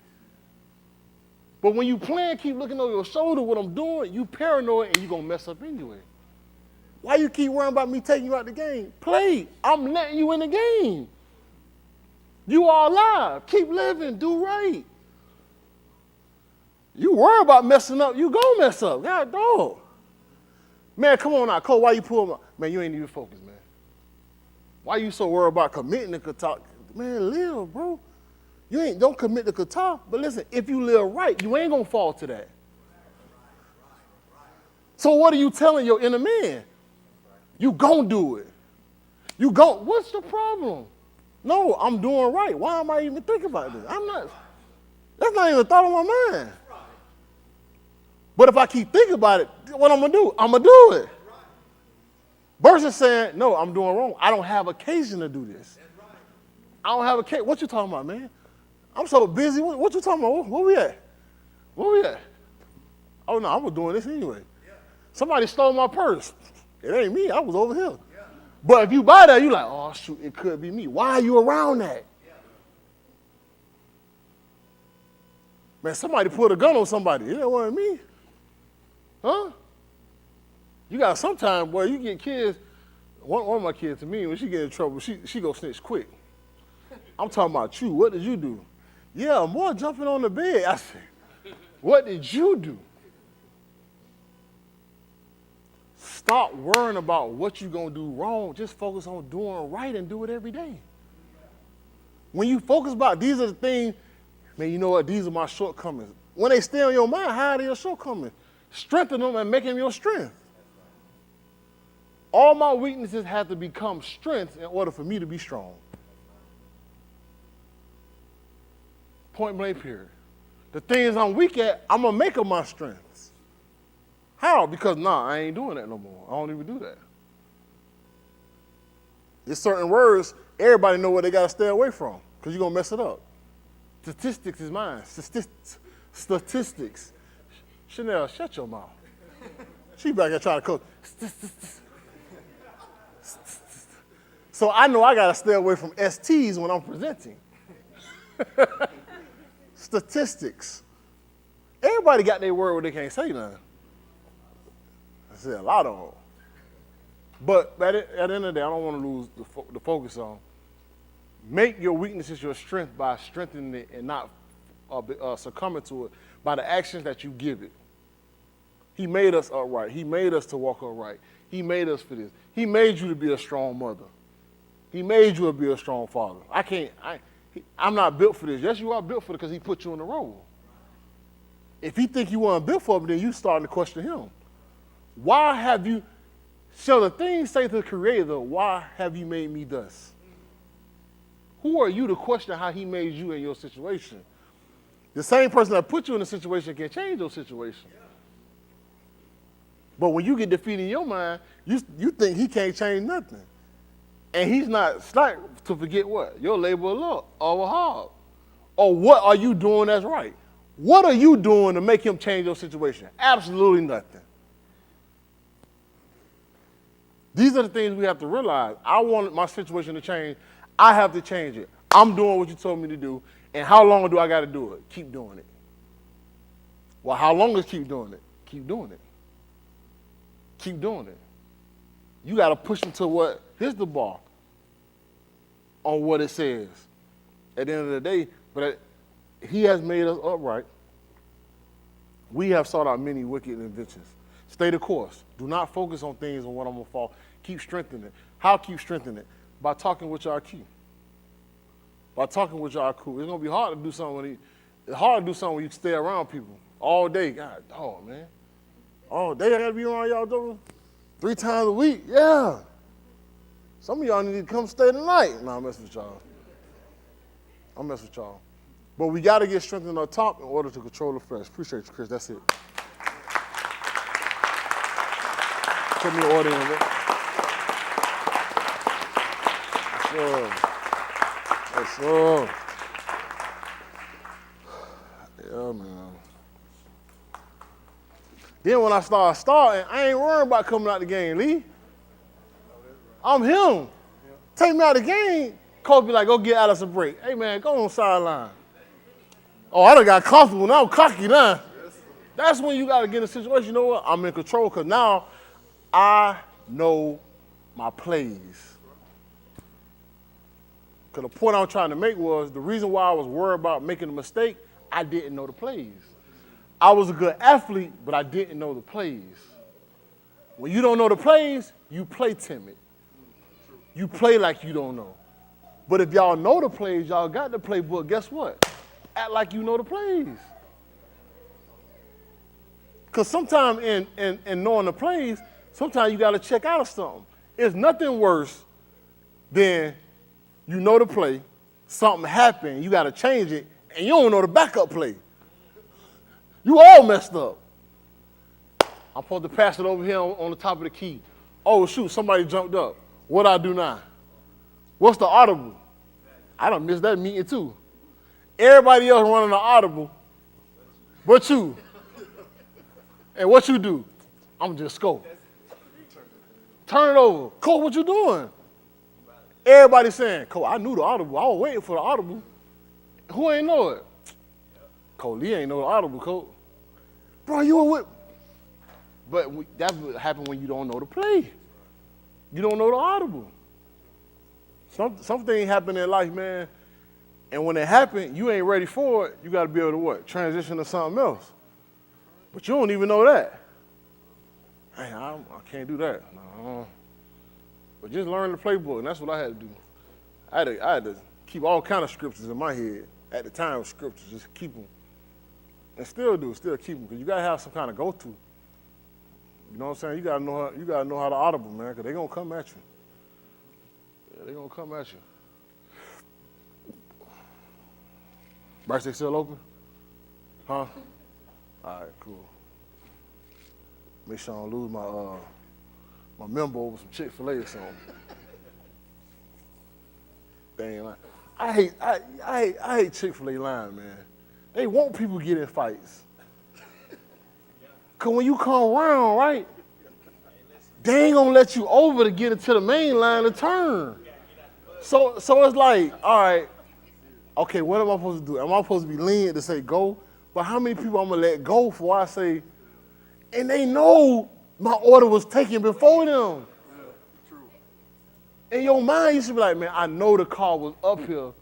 S1: But when you play and keep looking over your shoulder, what I'm doing, you paranoid and you're going to mess up anyway. Why you keep worrying about me taking you out the game? Play. I'm letting you in the game. You are alive. Keep living. Do right. You worry about messing up, you go mess up. God dog. Man, come on now. Cole, why you pull up? Man, you ain't even focused, man. Why you so worried about committing the kata? Man, live, bro. Don't commit the kata. But listen, if you live right, you ain't going to fall to that. So what are you telling your inner man? You going to do it. What's the problem? No, I'm doing right. Why am I even thinking about this? That's not even a thought on my mind. But if I keep thinking about it, what I'm going to do? I'm going to do it. Versus saying, no, I'm doing wrong. I don't have occasion to do this. I don't have occasion. What you talking about, man? I'm so busy. What you talking about? Where we at? Where we at? Oh, no, I was doing this anyway. Somebody stole my purse. It ain't me. I was over here. But if you buy that, you're like, oh, shoot, it could be me. Why are you around that? Man, somebody put a gun on somebody. It wasn't me. Huh? You got sometimes, boy, you get kids. One of my kids, to me, when she get in trouble, she go snitch quick. I'm talking about you. What did you do? Yeah, more jumping on the bed. I said, what did you do? Stop worrying about what you're going to do wrong. Just focus on doing right and do it every day. When you focus about these are the things, man, you know what? These are my shortcomings. When they stay on your mind, hide your shortcomings. Strengthen them and make them your strength. All my weaknesses have to become strengths in order for me to be strong. Point blank period. The things I'm weak at, I'm going to make them my strengths. How? Because, I ain't doing that no more. I don't even do that. There's certain words, everybody know what they got to stay away from because you're going to mess it up. Statistics is mine. Statistics. Chanel, shut your mouth. She back there trying to cook. So I know I got to stay away from STs when I'm presenting. Statistics. Everybody got their word where they can't say nothing. I said a lot of them. But at the end of the day, I don't want to lose the focus on. Make your weaknesses your strength by strengthening it and not succumbing to it by the actions that you give it. He made us upright. He made us to walk upright. He made us for this. He made you to be a strong mother. He made you to be a strong father. I'm not built for this. Yes, you are built for it because he put you in the role. If he think you weren't built for it, then you starting to question him. Why have you, shall the things say to the Creator, why have you made me thus? Who are you to question how he made you in your situation? The same person that put you in a situation can change your situation. But when you get defeated in your mind, you think he can't change nothing. And he's not slack to forget what? Your labor of love or hard. Or what are you doing that's right? What are you doing to make him change your situation? Absolutely nothing. These are the things we have to realize. I want my situation to change. I have to change it. I'm doing what you told me to do. And how long do I got to do it? Keep doing it. Well, how long is keep doing it? Keep doing it. Keep doing it. You got to push him to what? Here's the bar on what it says. At the end of the day, but he has made us upright. We have sought out many wicked inventions. Stay the course. Do not focus on things on what I'm going to fall. Keep strengthening it. How keep strengthening it? By talking with your IQ. By talking with your IQ. It's going to be hard to do something it's hard to do something when you stay around people all day. God, dog, man. Oh, they gotta be around y'all doing 3 times a week? Yeah. Some of y'all need to come stay tonight. Nah, I'm messing with y'all. I'm messing with y'all. But we gotta get strengthened up top in order to control the flesh. Appreciate you, Chris. That's it. Put me in order in there. Yes, sir. Yeah, man. Then when I start starting, I ain't worrying about coming out the game, Lee. I'm him. Take me out the game. Coach be like, go get Alice a break. Hey, man, go on sideline. Oh, I done got comfortable. Now I'm cocky now. That's when you got to get in a situation. You know what? I'm in control because now I know my plays. Because the point I was trying to make was the reason why I was worried about making a mistake, I didn't know the plays. I was a good athlete, but I didn't know the plays. When you don't know the plays, you play timid. You play like you don't know. But if y'all know the plays, y'all got the playbook, guess what? Act like you know the plays. Because sometimes in knowing the plays, sometimes you got to check out of something. It's nothing worse than you know the play, something happened, you got to change it, and you don't know the backup play. You all messed up. I'm supposed to pass it over here on the top of the key. Oh, shoot, somebody jumped up. What do I do now? What's the audible? I done missed that meeting too. Everybody else running the audible, but you. And what you do? I'm just go. Turn it over. Coach, what you doing? Everybody saying, Coach, I knew the audible. I was waiting for the audible. Who ain't know it? Coach, Lee ain't know the audible, Coach. Bro, you were with. But that would happen when you don't know the play. You don't know the audible. Something happen in life, man, and when it happen, you ain't ready for it. You got to be able to what? Transition to something else. But you don't even know that. Hey, I can't do that. No. But just learn the playbook, and that's what I had to do. I had to keep all kind of scriptures in my head at the time. Scriptures, just keep them, and still keep them, because you gotta have some kind of go-to. You know what I'm saying? You gotta know how to audible, man, because they gonna come at you. Yeah, they gonna come at you. Bryce, they still open? Huh? All right, cool. Make sure I don't lose my member over some Chick-fil-A or something. Dang, like, I hate Chick-fil-A line, man. They want people to get in fights. Cause when you come around, right, they ain't gonna let you over to get into the main line to turn. So it's like, all right, okay, what am I supposed to do? Am I supposed to be lenient to say go? But how many people I'm gonna let go before I say, and they know my order was taken before them. Yeah, true. In your mind, you should be like, man, I know the car was up here.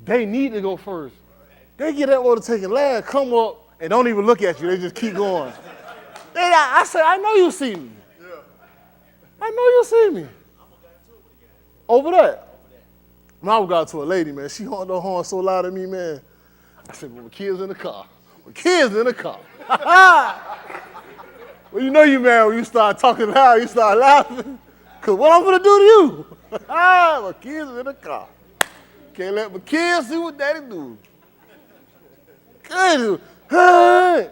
S1: They need to go first. They get that order taken last, come up, and don't even look at you. They just keep going. I said, I know you see me. Yeah. I know you see me. Over that. I got to a lady, man. She honked her horn so loud at me, man. I said, well, my kids in the car. My kids in the car. Well, you know you mad when you start talking loud, you start laughing. Because what I'm going to do to you? My kids are in the car. Can't let my kids see what daddy do. Good. Hey.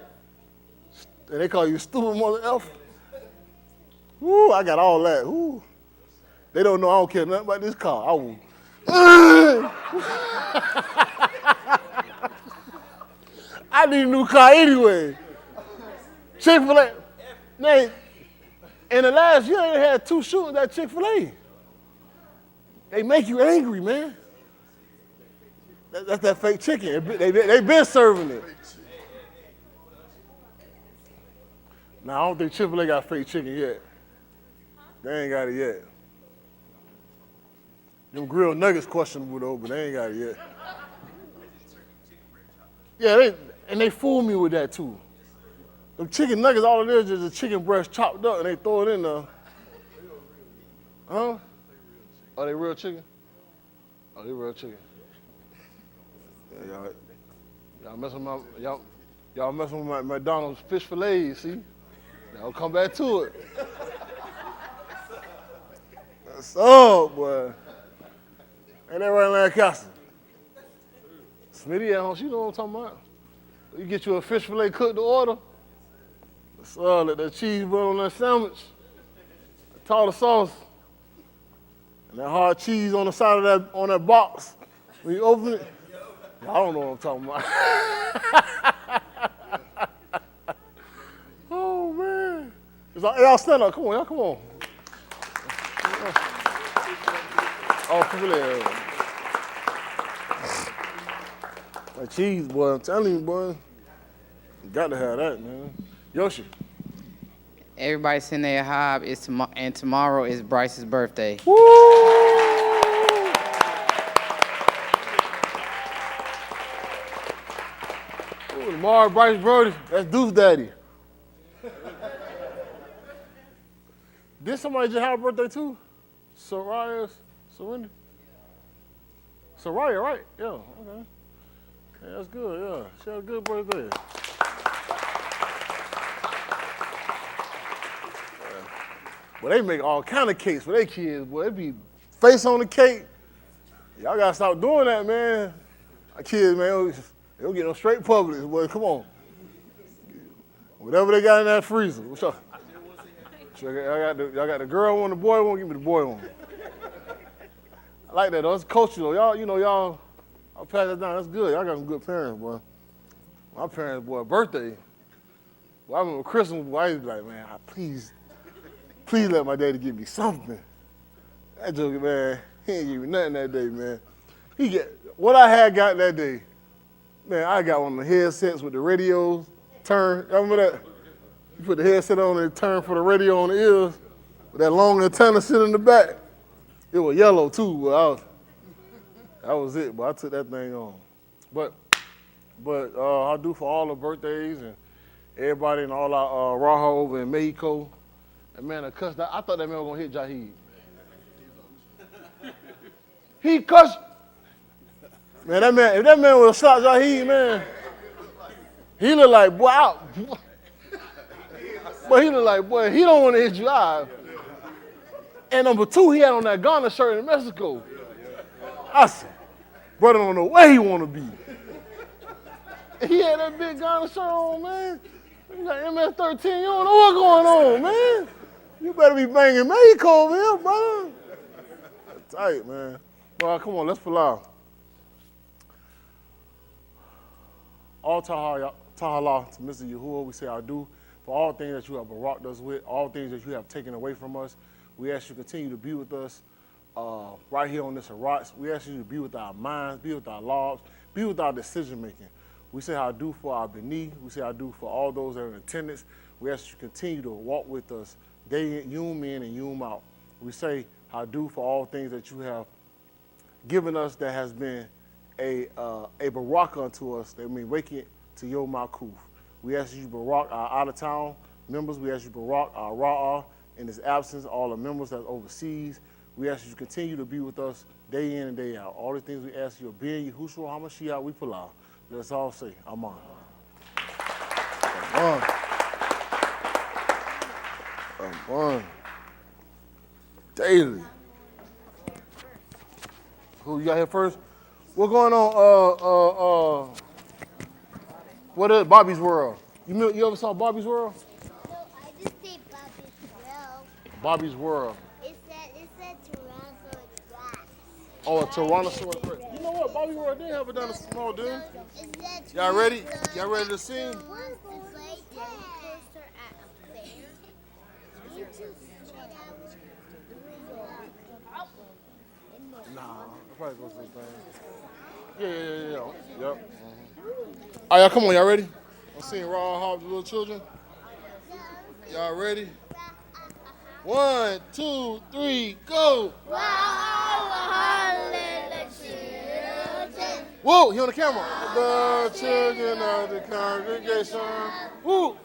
S1: And they call you stupid mother elf. Woo, I got all that. Woo. They don't know I don't care nothing about this car. I will. I need a new car anyway. Chick-fil-A. Man, in the last year, they had 2 shootings at Chick-fil-A. They make you angry, man. That's that fake chicken. They been serving it. Now, I don't think Chick-fil-A got fake chicken yet. They ain't got it yet. Them grilled nuggets questionable though, but they ain't got it yet. Yeah, they fool me with that too. Them chicken nuggets, all it is a chicken breast chopped up and they throw it in there. Huh? Are they real chicken? Oh, they real chicken. Yeah, y'all messing with my McDonald's fish fillets, see? Now we'll come back to it. That's up, boy. Ain't that right, Lancaster? Smitty at home, she know what I'm talking about. You get you a fish fillet cooked to order. That's let that cheese run on that sandwich. The tartar sauce. And that hard cheese on the side of that box. When you open it, I don't know what I'm talking about. Oh man. It's like, hey, y'all stand up. Come on, y'all, come on. Oh, come here. That cheese, boy, I'm telling you, boy. You got to have that, man. Yoshi.
S4: Everybody send their hob. And tomorrow is Bryce's birthday.
S1: Woo! Ooh, tomorrow, Bryce's birthday. That's Deuce Daddy. Did somebody just have a birthday too? Soraya, Surrender? Soraya, right? Yeah, okay. Yeah, that's good, yeah. She had a good birthday. Well, they make all kind of cakes for their kids, boy. They be face on the cake. Y'all gotta stop doing that, man. Our kids, man, they don't get no straight Publix, boy. Come on. Whatever they got in that freezer. What's up? Y'all got the girl one, the boy one. Give me the boy one. I like that though. It's cultural. Y'all, I'll pass that down. That's good. Y'all got some good parents, boy. My parents, boy, birthday. Well, I remember Christmas, boy, I used to be like, man, please let my daddy give me something. That joker, man, he ain't give me nothing that day, man. What I had got that day, man, I got one of the headsets with the radios turn. Y'all remember that? You put the headset on and turn for the radio on the ears with that long antenna sitting in the back. It was yellow too, but that was it, but I took that thing on. But I do for all the birthdays and everybody and all our Raja over in Mexico. And man, I thought that man was gonna hit Jaheed. He cussed. Man, if that man would have shot Jaheed, man, he look like, boy, he look like, boy, he don't want to hit you out. And number two, he had on that Ghana shirt in Mexico. I said, brother don't know where he want to be. He had that big Ghana shirt on, man. You got MS-13, you don't know what's going on, man. You better be banging Mexico over here, brother. That's tight, man. Well, come on, let's pull out. All tahala to Mr. Yahuwah, we say I do for all things that you have baraked us with, all things that you have taken away from us. We ask you to continue to be with us right here on this Iraq. We ask you to be with our minds, be with our lives, be with our decision making. We say I do for our B'ni. We say I do for all those that are in attendance. We ask you to continue to walk with us day in, yum in and yum out. We say I do for all things that you have given us that has been a barak unto us, that we wake it to your Malkuf. We ask you to barak our out-of-town members. We ask you to barak our Ra'ah in his absence, all the members that's overseas. We ask you to continue to be with us day in and day out. All the things we ask you, being Yahushua HaMashiach, we pull out. Let's all say, Amen. Amen. Amen. Daily. Who you got here first? What's going on? What is Bobby's World? You ever saw Bobby's World?
S5: No, I just say Bobby's World.
S1: Bobby's World.
S5: It said Tyrannosaurus Rex.
S1: Oh, a Tyrannosaurus Rex. You know what? Bobby's World did have a dinosaur small dude.
S5: It said
S1: Y'all ready?
S5: Tyrannosaurus
S1: Y'all ready to sing?
S5: Rex right there. You just said
S1: Nah, I'll probably go to the thing. Yeah. Yep. All right, y'all, come on, y'all ready? I'm seeing Raw Hobbs, little children. Y'all ready? 1, 2, 3, go! Whoa, he on the camera. The children of the congregation. Woo!